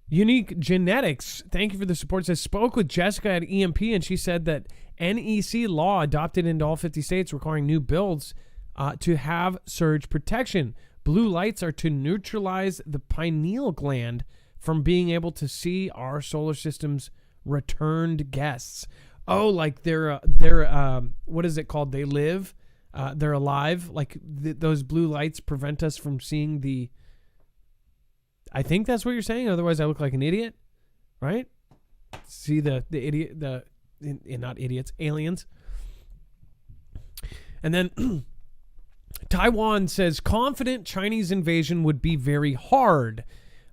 Unique Genetics, thank you for the support. Says spoke with Jessica at EMP, and she said that NEC law adopted into all 50 states requiring new builds to have surge protection. Blue lights are to neutralize the pineal gland from being able to see our solar system's returned guests. Oh, like they're what is it called? They live, they're alive. Like those blue lights prevent us from seeing the. I think that's what you're saying. Otherwise, I look like an idiot, right? See the idiot, not idiots, aliens. And then Taiwan says confident Chinese invasion would be very hard.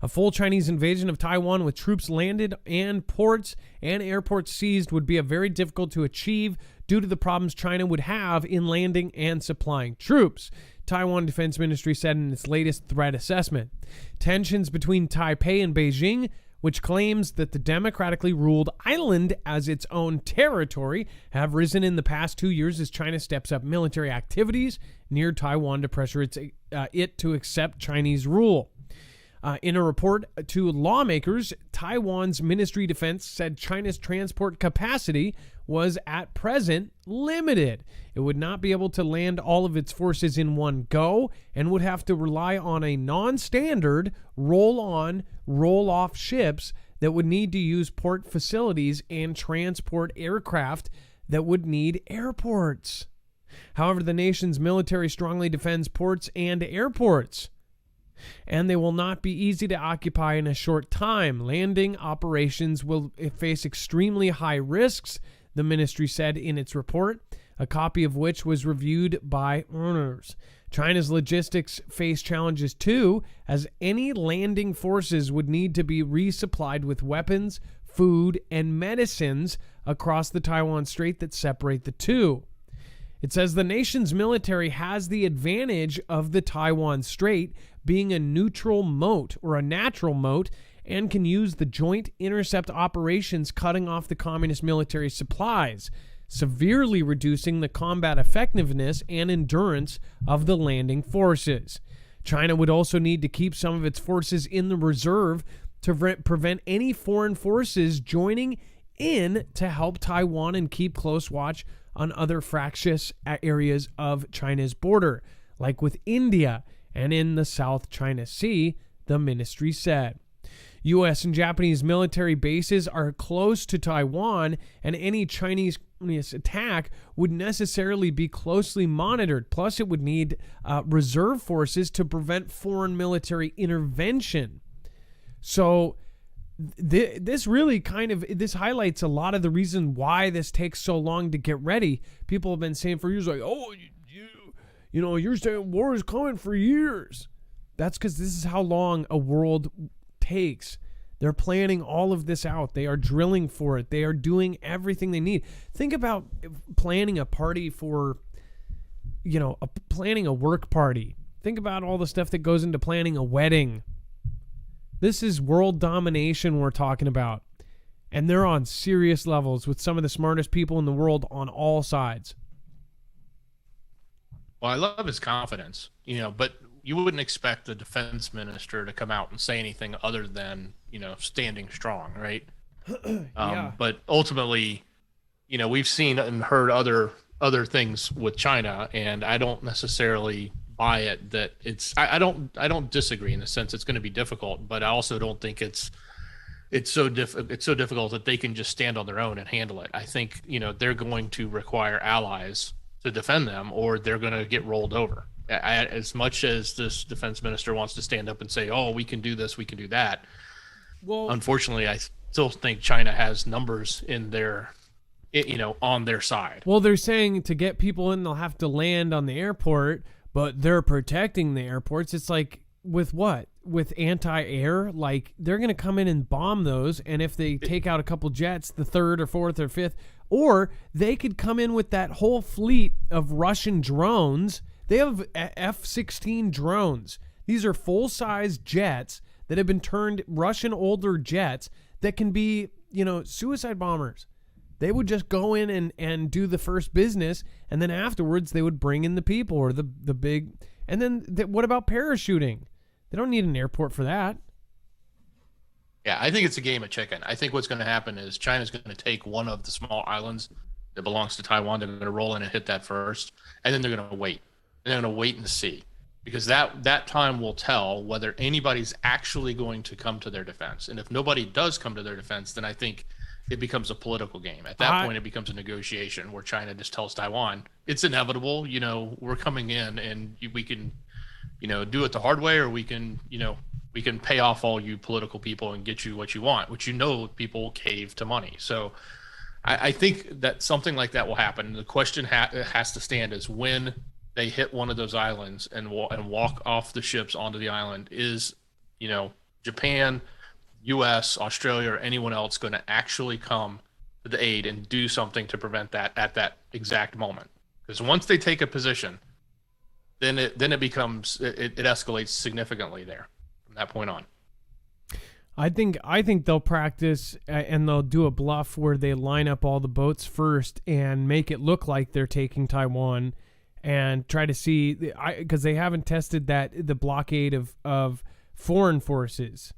A full Chinese invasion of Taiwan with troops landed and ports and airports seized would be very difficult to achieve due to the problems China would have in landing and supplying troops, Taiwan Defense Ministry said in its latest threat assessment. Tensions between Taipei and Beijing, which claims that the democratically ruled island as its own territory, have risen in the past 2 years as China steps up military activities near Taiwan to pressure it to accept Chinese rule. In a report to lawmakers, Taiwan's Ministry of Defense said China's transport capacity was at present limited. It would not be able to land all of its forces in one go and would have to rely on a non-standard roll-on, roll-off ships that would need to use port facilities and transport aircraft that would need airports. However, the nation's military strongly defends ports and airports, and they will not be easy to occupy in a short time. Landing operations will face extremely high risks, the ministry said in its report, a copy of which was reviewed by owners. China's logistics face challenges too, as any landing forces would need to be resupplied with weapons, food, and medicines across the Taiwan Strait that separate the two. It says the nation's military has the advantage of the Taiwan Strait being a neutral moat or a natural moat and can use the joint intercept operations, cutting off the communist military supplies, severely reducing the combat effectiveness and endurance of the landing forces. China would also need to keep some of its forces in the reserve to prevent any foreign forces joining in to help Taiwan and keep close watch on other fractious areas of China's border, like with India and in the South China Sea, the ministry said. U.S. and Japanese military bases are close to Taiwan, and any Chinese attack would necessarily be closely monitored. Plus, it would need reserve forces to prevent foreign military intervention. So this really this highlights a lot of the reason why this takes so long to get ready. People have been saying for years, like, oh, you're saying war is coming for years. That's because this is how long a world takes. They're planning all of this out. They are drilling for it. They are doing everything they need. Think about planning a party for, planning a work party. Think about all the stuff that goes into planning a wedding. This is world domination we're talking about. And they're on serious levels with some of the smartest people in the world on all sides. Well, I love his confidence, but you wouldn't expect the defense minister to come out and say anything other than, standing strong, right? Yeah. But ultimately, we've seen and heard other things with China, and I don't necessarily buy it that I don't disagree in the sense it's going to be difficult, but I also don't think it's so difficult that they can just stand on their own and handle it. I think, they're going to require allies to defend them, or they're going to get rolled over. As much as this defense minister wants to stand up and say, oh, we can do this, we can do that. Well, Unfortunately, I still think China has numbers in their, on their side. well, they're saying to get people in, they'll have to land on the airport, but they're protecting the airports. It's like, with what? With anti-air? Like, they're going to come in and bomb those, and if they take out a couple jets, the third or fourth or fifth, or they could come in with that whole fleet of Russian drones. They have F-16 drones. These are full-size jets that have been turned Russian older jets that can be, suicide bombers. They would just go in and do the first business, and then afterwards they would bring in the people or the big. And then what about parachuting? They don't need an airport for that. Yeah, I think it's a game of chicken. I think what's going to happen is China's going to take one of the small islands that belongs to Taiwan. They're going to roll in and hit that first, and then they're going to wait. And they're going to wait and see, because that time will tell whether anybody's actually going to come to their defense. And if nobody does come to their defense, then I think it becomes a political game. At that point, it becomes a negotiation where China just tells Taiwan, it's inevitable. We're coming in, and we can, do it the hard way, or we can pay off all you political people and get you what you want, which people cave to money. So I think that something like that will happen. The question has to stand is when they hit one of those islands and walk off the ships onto the island, is, Japan, U.S., Australia, or anyone else going to actually come to the aid and do something to prevent that at that exact moment? Because once they take a position, then it escalates significantly there from that point on. I think they'll practice and they'll do a bluff where they line up all the boats first and make it look like they're taking Taiwan, and try to see, because they haven't tested the blockade of foreign forces,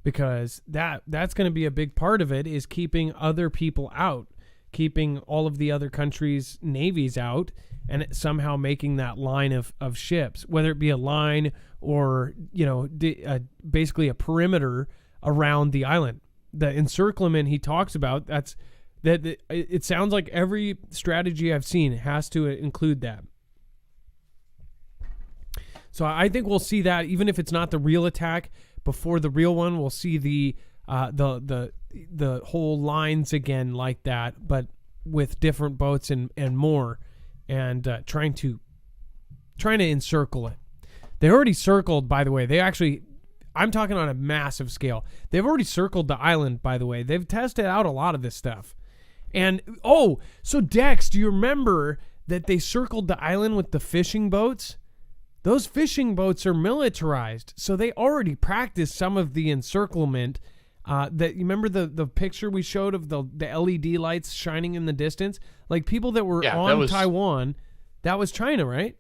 because that's going to be a big part of it, is keeping other people out, keeping all of the other countries' navies out, and somehow making that line of ships, whether it be a line or basically a perimeter around the island. The encirclement he talks about, it sounds like every strategy I've seen has to include that. So I think we'll see that, even if it's not the real attack before the real one, we'll see the whole lines again like that, but with different boats and more, and trying to encircle it. They already circled, by the way. I'm talking on a massive scale. They've already circled the island, by the way. They've tested out a lot of this stuff. And, so Dex, do you remember that they circled the island with the fishing boats? Those fishing boats are militarized, so they already practiced some of the encirclement. That, you remember the picture we showed of the LED lights shining in the distance? Like, people that were on Taiwan, that was China, right?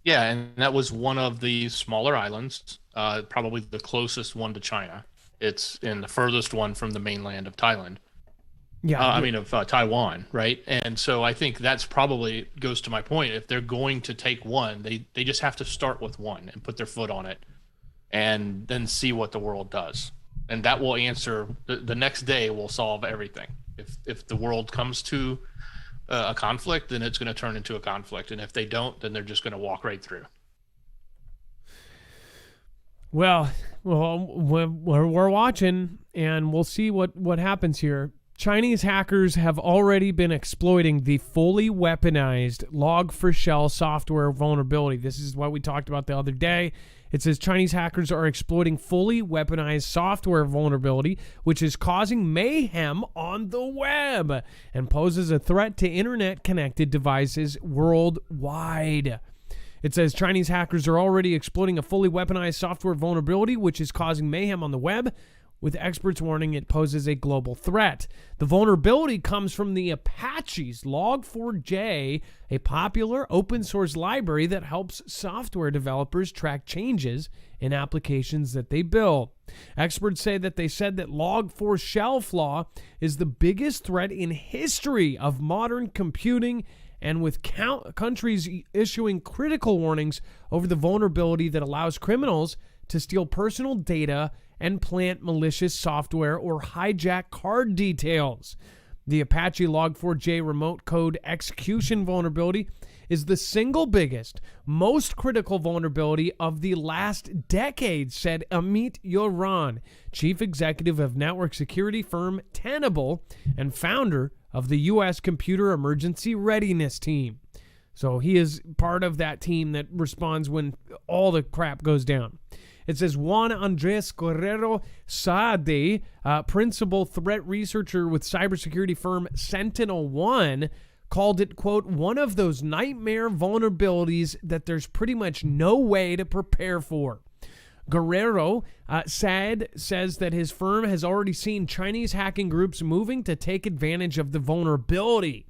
Yeah, and that was one of the smaller islands, probably the closest one to China. It's in the furthest one from the mainland of Thailand. Yeah, of Taiwan, right? And so I think that's probably goes to my point. If they're going to take one, they just have to start with one and put their foot on it, and then see what the world does. And that will answer the next day will solve everything. If the world comes to a conflict, then it's going to turn into a conflict, and if they don't, then they're just going to walk right through. Well, we're watching, and we'll see what happens here. Chinese hackers have already been exploiting the fully weaponized Log4Shell software vulnerability. This is what we talked about the other day. It says Chinese hackers are exploiting fully weaponized software vulnerability, which is causing mayhem on the web and poses a threat to internet-connected devices worldwide. It says Chinese hackers are already exploiting a fully weaponized software vulnerability, which is causing mayhem on the web, with experts warning it poses a global threat. The vulnerability comes from the Apache's Log4j, a popular open source library that helps software developers track changes in applications that they build. Experts say that Log4 shell flaw is the biggest threat in history of modern computing, and with countries issuing critical warnings over the vulnerability that allows criminals to steal personal data and plant malicious software or hijack card details. The Apache Log4j remote code execution vulnerability is the single biggest, most critical vulnerability of the last decade, said Amit Yoran, chief executive of network security firm Tenable and founder of the U.S. Computer Emergency Readiness Team. So he is part of that team that responds when all the crap goes down. It says Juan Andres Guerrero Saade, principal threat researcher with cybersecurity firm SentinelOne, called it, quote, one of those nightmare vulnerabilities that there's pretty much no way to prepare for. Guerrero says that his firm has already seen Chinese hacking groups moving to take advantage of the vulnerability.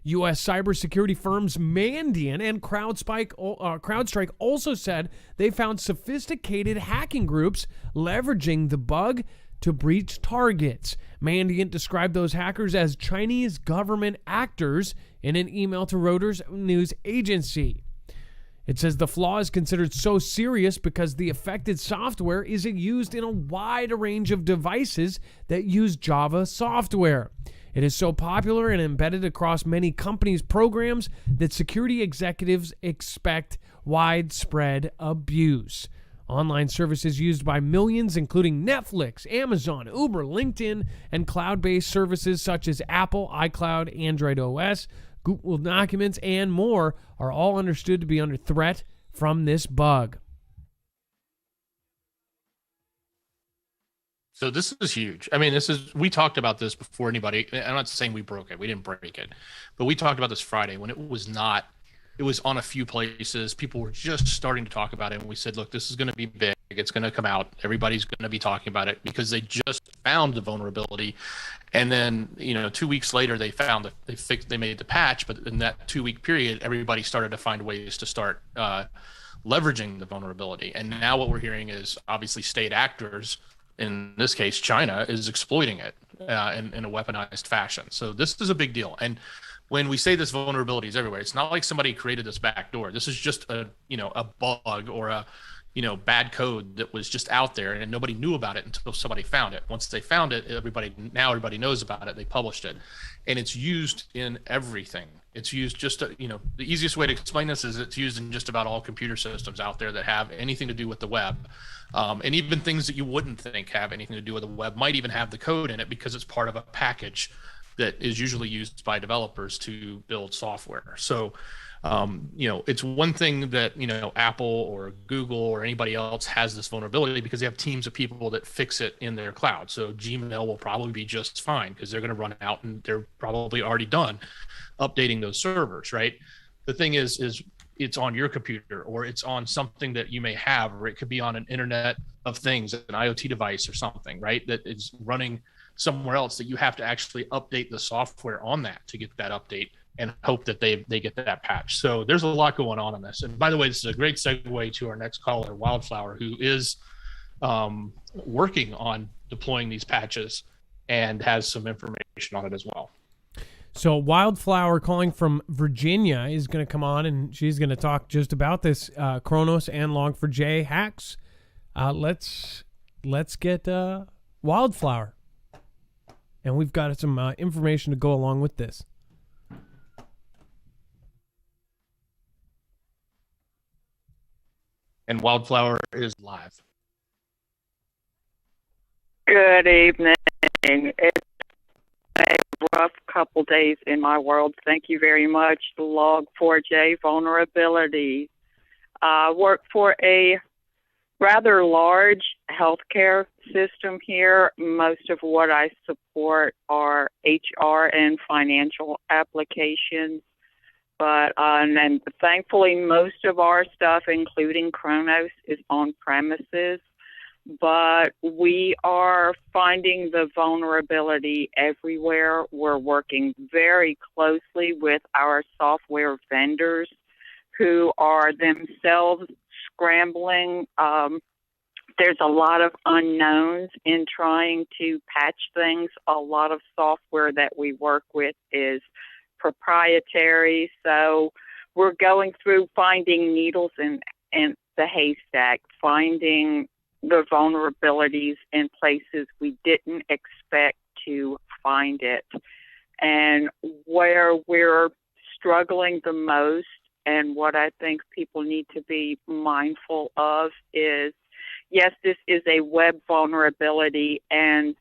U.S. cybersecurity firms Mandiant and CrowdStrike also said they found sophisticated hacking groups leveraging the bug to breach targets. Mandiant described those hackers as Chinese government actors in an email to Reuters news agency. It says the flaw is considered so serious because the affected software is used in a wide range of devices that use Java software. It is so popular and embedded across many companies' programs that security executives expect widespread abuse. Online services used by millions, including Netflix, Amazon, Uber, LinkedIn, and cloud-based services such as Apple, iCloud, Android OS, Google Documents, and more, are all understood to be under threat from this bug. So this is huge. I mean, we talked about this before anybody. I'm not saying we broke it. We didn't break it. But we talked about this Friday when it was on a few places. People were just starting to talk about it. And we said, look, this is going to be big. It's going to come out. Everybody's going to be talking about it because they just found the vulnerability. And then, 2 weeks later, they made the patch. But in that 2-week period, everybody started to find ways to start leveraging the vulnerability. And now what we're hearing is obviously state actors, in this case, China, is exploiting it in a weaponized fashion. So this is a big deal. And when we say this vulnerability is everywhere, it's not like somebody created this back door. This is just a bug or a bad code that was just out there and nobody knew about it until somebody found it. Once they found it, everybody knows about it. They published it, and it's used in everything. It's used the easiest way to explain this is it's used in just about all computer systems out there that have anything to do with the web. And even things that you wouldn't think have anything to do with the web might even have the code in it because it's part of a package that is usually used by developers to build software. So, it's one thing that, Apple or Google or anybody else has this vulnerability because they have teams of people that fix it in their cloud. So Gmail will probably be just fine because they're going to run out and they're probably already done updating those servers, right? The thing is it's on your computer or it's on something that you may have, or it could be on an Internet of Things, an IoT device or something, right? That is running somewhere else that you have to actually update the software on that to get that update and hope that they get that patch. So there's a lot going on this. And by the way, this is a great segue to our next caller, Wildflower, who is working on deploying these patches and has some information on it as well. So Wildflower, calling from Virginia, is going to come on and she's going to talk just about this Kronos and Log4j hacks. Let's get Wildflower. And we've got some information to go along with this. And Wildflower is live. Good evening. It's a rough couple days in my world. Thank you very much. The Log4j vulnerability. I work for a rather large healthcare system here. Most of what I support are HR and financial applications. But and thankfully, most of our stuff, including Kronos, is on premises. but we are finding the vulnerability everywhere. We're working very closely with our software vendors who are themselves scrambling. There's a lot of unknowns in trying to patch things. A lot of software that we work with is proprietary, so we're going through finding needles in the haystack, finding the vulnerabilities in places we didn't expect to find it. And where we're struggling the most, and what I think people need to be mindful of is, yes, this is a web vulnerability, and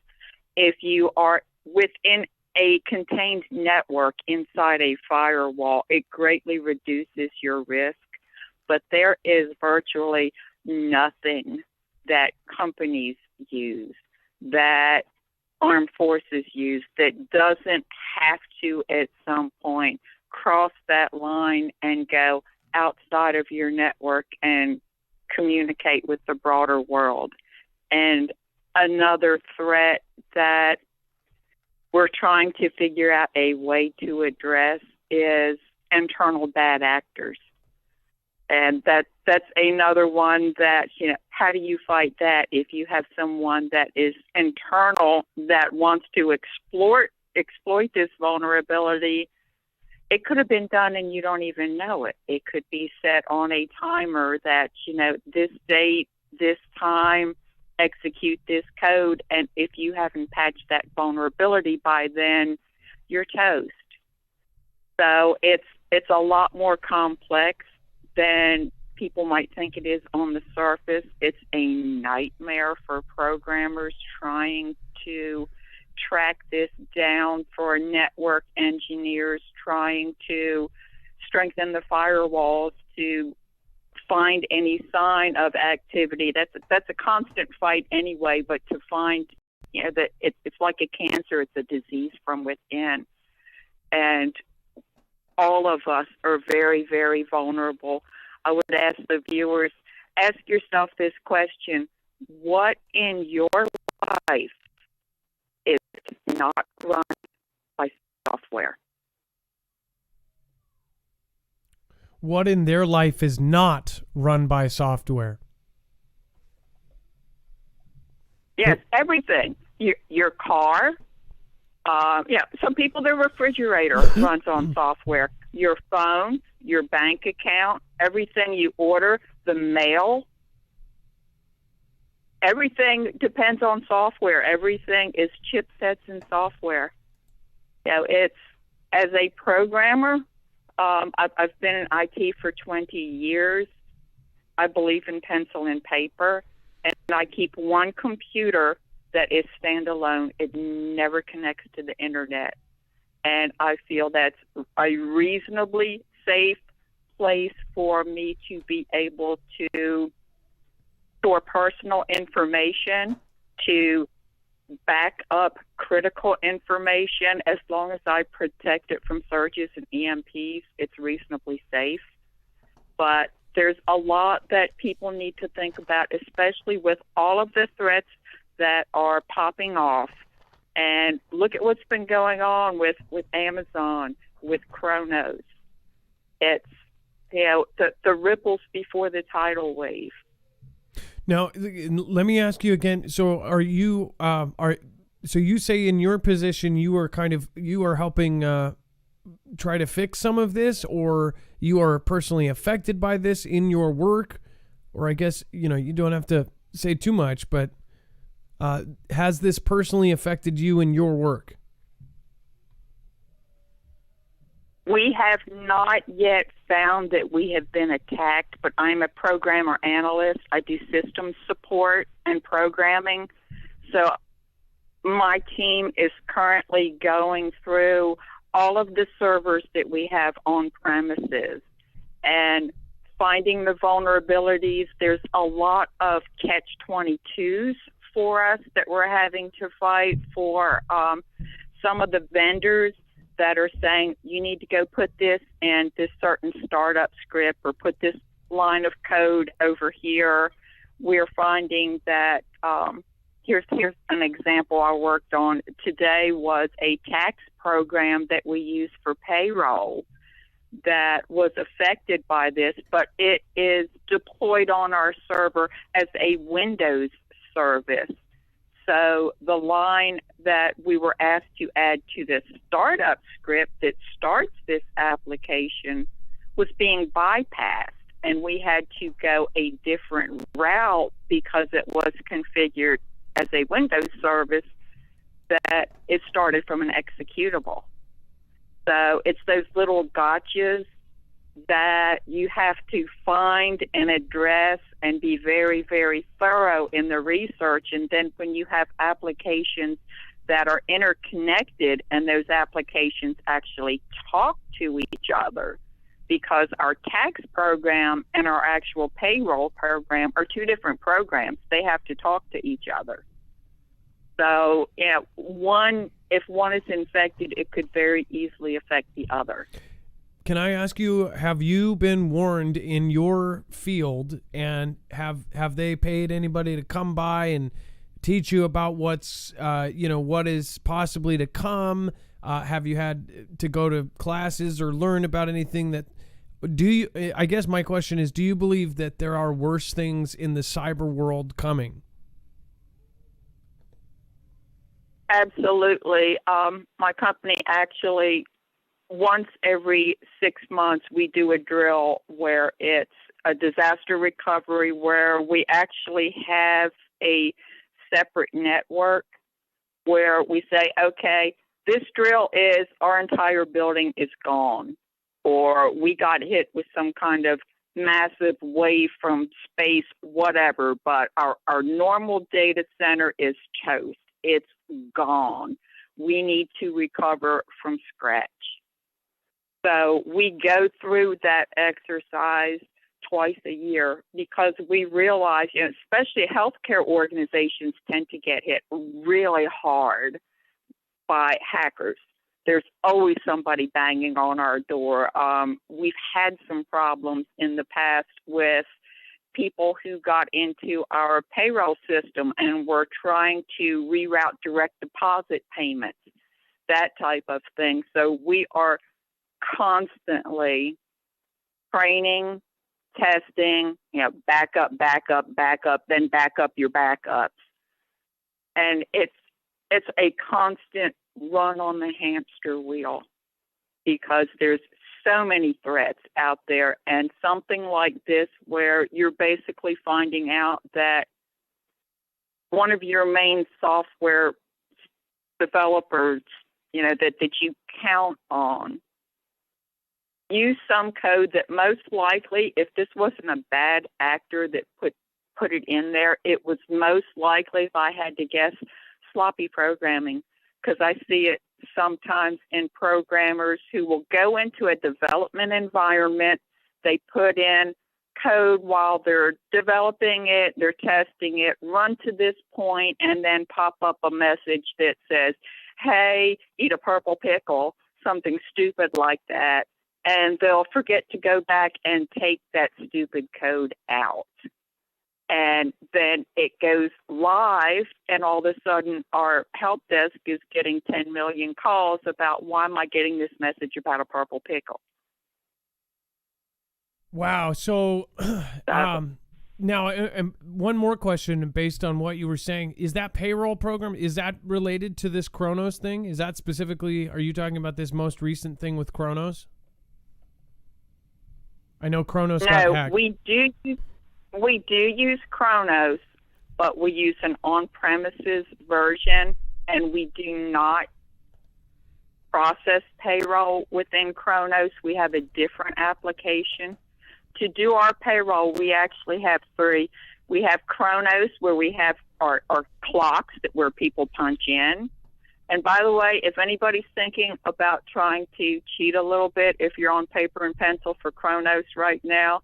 if you are within a contained network inside a firewall, it greatly reduces your risk. But there is virtually nothing that companies use, that armed forces use, that doesn't have to at some point cross that line and go outside of your network and communicate with the broader world. And another threat that we're trying to figure out a way to address is internal bad actors. And that's another one that, how do you fight that if you have someone that is internal that wants to exploit this vulnerability? It could have been done and you don't even know it. It could be set on a timer that, this date, this time, execute this code. And if you haven't patched that vulnerability by then, you're toast. So it's a lot more complex than people might think it is on the surface. It's a nightmare for programmers trying to track this down, for network engineers trying to strengthen the firewalls to find any sign of activity. That's a constant fight anyway, but to find that it's like a cancer, it's a disease from within. And all of us are very, very vulnerable. I would ask the viewers, ask yourself this question: what in your life is not run by software? What in their life is not run by software? Yes, everything. Your car. Some people, their refrigerator runs on software. Your phone, your bank account, everything you order, the mail. Everything depends on software. Everything is chipsets and software. It's, as a programmer, I've been in IT for 20 years. I believe in pencil and paper, and I keep one computer that is standalone. It never connects to the internet. And I feel that's a reasonably safe place for me to be able to store personal information, to back up critical information. As long as I protect it from surges and EMPs, it's reasonably safe. But there's a lot that people need to think about, especially with all of the threats that are popping off. And look at what's been going on with Amazon, with Kronos. It's, the ripples before the tidal wave. Now, let me ask you again. So are you, so you say in your position, you are helping try to fix some of this, or you are personally affected by this in your work? Or I guess, you don't have to say too much, but has this personally affected you in your work? We have not yet found that we have been attacked, but I'm a programmer analyst. I do systems support and programming. So my team is currently going through all of the servers that we have on premises and finding the vulnerabilities. There's a lot of catch-22s for us that we're having to fight for. Some of the vendors that are saying, you need to go put this in this certain startup script or put this line of code over here. we're finding that here's an example I worked on today was a tax program that we use for payroll that was affected by this, but it is deployed on our server as a Windows service. So the line that we were asked to add to the startup script that starts this application was being bypassed, and we had to go a different route because it was configured as a Windows service that it started from an executable. So it's those little gotchas that you have to find and address and be very, very thorough in the research. And then when you have applications that are interconnected and those applications actually talk to each other, because our tax program and our actual payroll program are two different programs. They have to talk to each other. So, if one is infected, it could very easily affect the other. Can I ask you, have you been warned in your field, and have they paid anybody to come by and teach you about what's what is possibly to come? Have you had to go to classes or learn about anything that I guess my question is, do you believe that there are worse things in the cyber world coming? Absolutely. My company actually, once every 6 months, we do a drill where it's a disaster recovery, where we actually have a separate network where we say, okay, this drill is our entire building is gone, or we got hit with some kind of massive wave from space, whatever, but our normal data center is toast. It's gone. We need to recover from scratch. So we go through that exercise twice a year because we realize, especially healthcare organizations tend to get hit really hard by hackers. There's always somebody banging on our door. We've had some problems in the past with people who got into our payroll system and were trying to reroute direct deposit payments, that type of thing. So we are constantly training, testing, backup, then back up your backups. And it's a constant run on the hamster wheel because there's so many threats out there, and something like this where you're basically finding out that one of your main software developers, that you count on, use some code that most likely, if this wasn't a bad actor that put it in there, it was most likely, if I had to guess, sloppy programming, because I see it sometimes in programmers who will go into a development environment. They put in code while they're developing it, they're testing it, run to this point, and then pop up a message that says, hey, eat a purple pickle, something stupid like that. And they'll forget to go back and take that stupid code out. And then it goes live, and all of a sudden our help desk is getting 10 million calls about, why am I getting this message about a purple pickle? Wow. So now, one more question based on what you were saying. Is that payroll program, is that related to this Kronos thing? Is that specifically, are you talking about this most recent thing with Kronos? I know Kronos got hacked. We do use Kronos, but we use an on-premises version, and we do not process payroll within Kronos. We have a different application. To do our payroll, we actually have three. We have Kronos, where we have our clocks where people punch in. And by the way, if anybody's thinking about trying to cheat a little bit, if you're on paper and pencil for Kronos right now,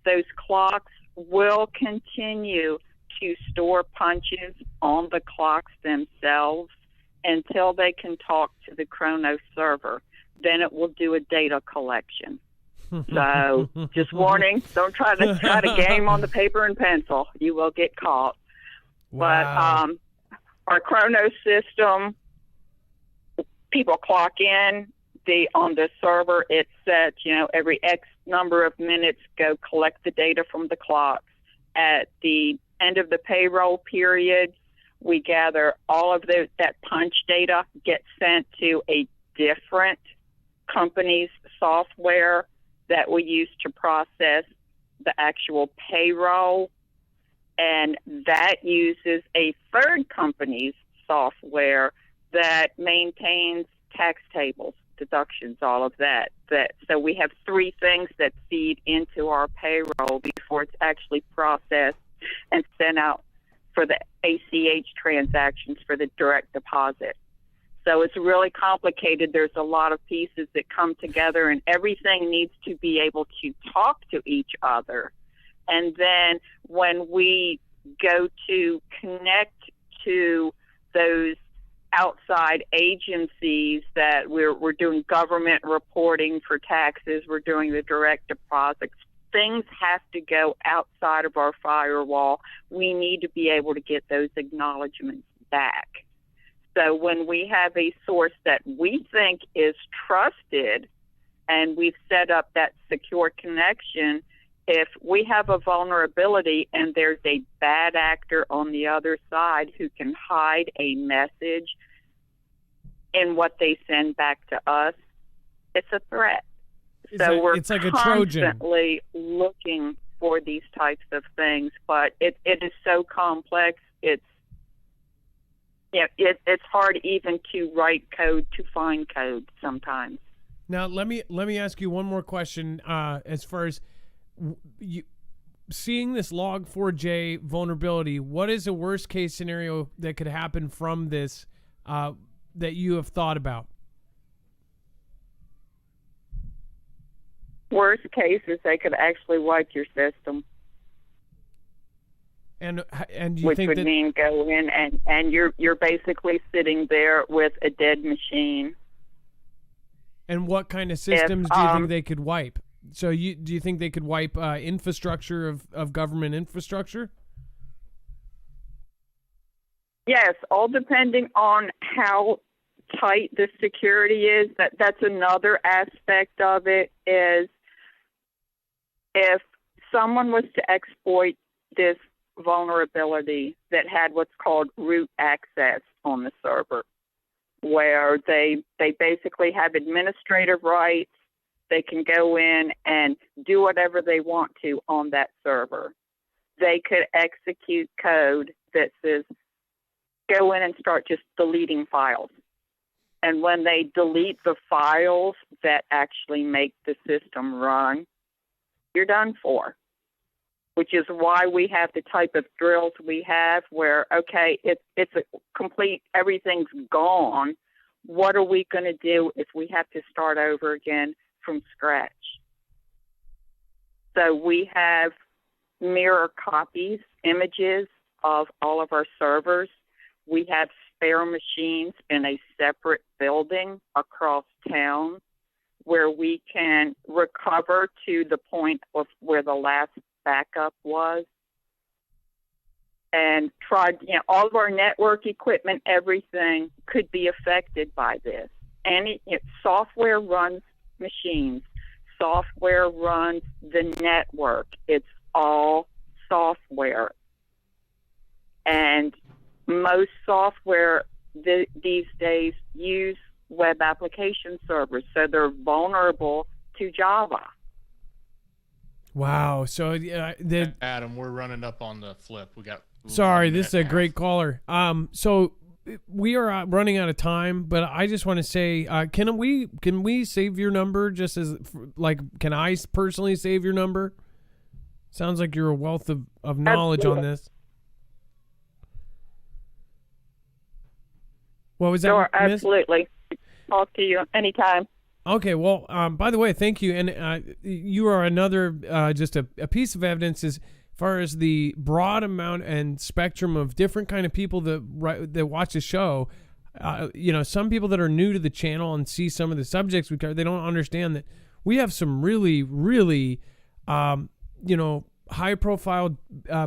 those clocks will continue to store punches on the clocks themselves until they can talk to the Kronos server. Then it will do a data collection. So just warning, don't try to game on the paper and pencil. You will get caught. Wow. But our chrono system, people clock in. On the server, it's set, every X number of minutes, go collect the data from the clocks. At the end of the payroll period, we gather all of that punch data, gets sent to a different company's software that we use to process the actual payroll. And that uses a third company's software that maintains tax tables, deductions, all of that. So we have three things that feed into our payroll before it's actually processed and sent out for the ACH transactions for the direct deposit. So it's really complicated. There's a lot of pieces that come together, and everything needs to be able to talk to each other. And then when we go to connect to those outside agencies that we're doing government reporting for taxes, we're doing the direct deposits, things have to go outside of our firewall. We need to be able to get those acknowledgments back. So when we have a source that we think is trusted and we've set up that secure connection, if we have a vulnerability and there's a bad actor on the other side who can hide a message in what they send back to us, it's a threat. It's like a Trojan. Constantly looking for these types of things, but it is so complex. It's hard even to write code, to find code sometimes. Now let me ask you one more question. As far as you seeing this Log4j vulnerability, what is the worst case scenario that could happen from this that you have thought about? Worst case is they could actually wipe your system. And do you which think would that mean go in and you're basically sitting there with a dead machine. And what kind of systems do you think they could wipe? So do you think they could wipe infrastructure of government infrastructure? Yes, all depending on how tight the security is. That's another aspect of it, is if someone was to exploit this vulnerability that had what's called root access on the server, where they basically have administrative rights, they can go in and do whatever they want to on that server. They could execute code that says, go in and start just deleting files. And when they delete the files that actually make the system run, you're done for. Which is why we have the type of drills we have where, okay, it's a complete, everything's gone. What are we going to do if we have to start over again from scratch? So we have mirror copies, images of all of our servers. We have spare machines in a separate building across town where we can recover to the point of where the last backup was, and all of our network equipment, everything could be affected by this. Software runs machines. Software runs the network. It's all software. And most software these days use web application servers, so they're vulnerable to Java. Wow. So Adam, we're running up on the flip. We got. Sorry, this is a great caller. So we are running out of time, but I just want to say, can we save your number? Just as can I personally save your number? Sounds like you're a wealth of knowledge on this. What was that? Sure, Miss? Absolutely. Talk to you anytime. Okay, well, by the way, thank you. And you are another, just a piece of evidence as far as the broad amount and spectrum of different kind of people that watch the show. Some people that are new to the channel and see some of the subjects we cover, they don't understand that we have some really, really, high profile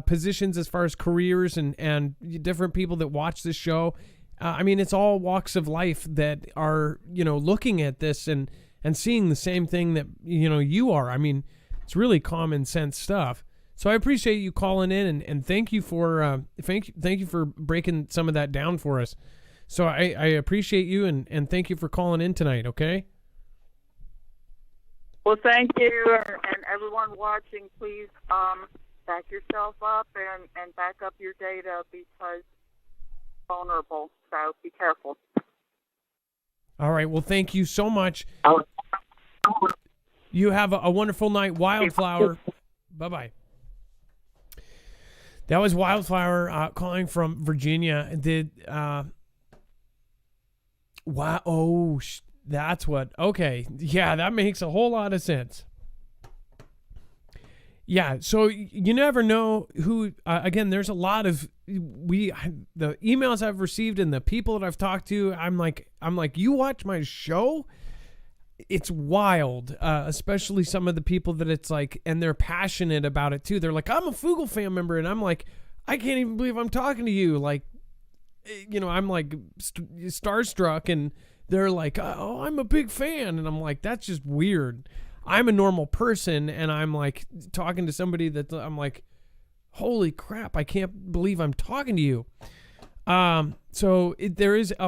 positions as far as careers and different people that watch this show. I mean, it's all walks of life that are, looking at this and seeing the same thing that, you are. I mean, it's really common sense stuff. So I appreciate you calling in and thank you for thank you for breaking some of that down for us. So I appreciate you and thank you for calling in tonight. Okay. Well, thank you, and everyone watching, please back yourself up and back up your data because it's vulnerable. So be careful. All right. Well, thank you so much. You have a wonderful night, Wildflower. Bye-bye. That was Wildflower calling from Virginia. Wow. Oh, that's what. Okay. Yeah, that makes a whole lot of sense. Yeah. So you never know who, again, there's a lot of, the emails I've received and the people that I've talked to, I'm like, you watch my show? It's wild. Especially some of the people that it's like, and they're passionate about it too. They're like, I'm a Foogle fan member. And I'm like, I can't even believe I'm talking to you. Like, I'm like starstruck and they're like, oh, I'm a big fan. And I'm like, that's just weird. I'm a normal person. And I'm like talking to somebody that I'm like, holy crap, I can't believe I'm talking to you. So there is a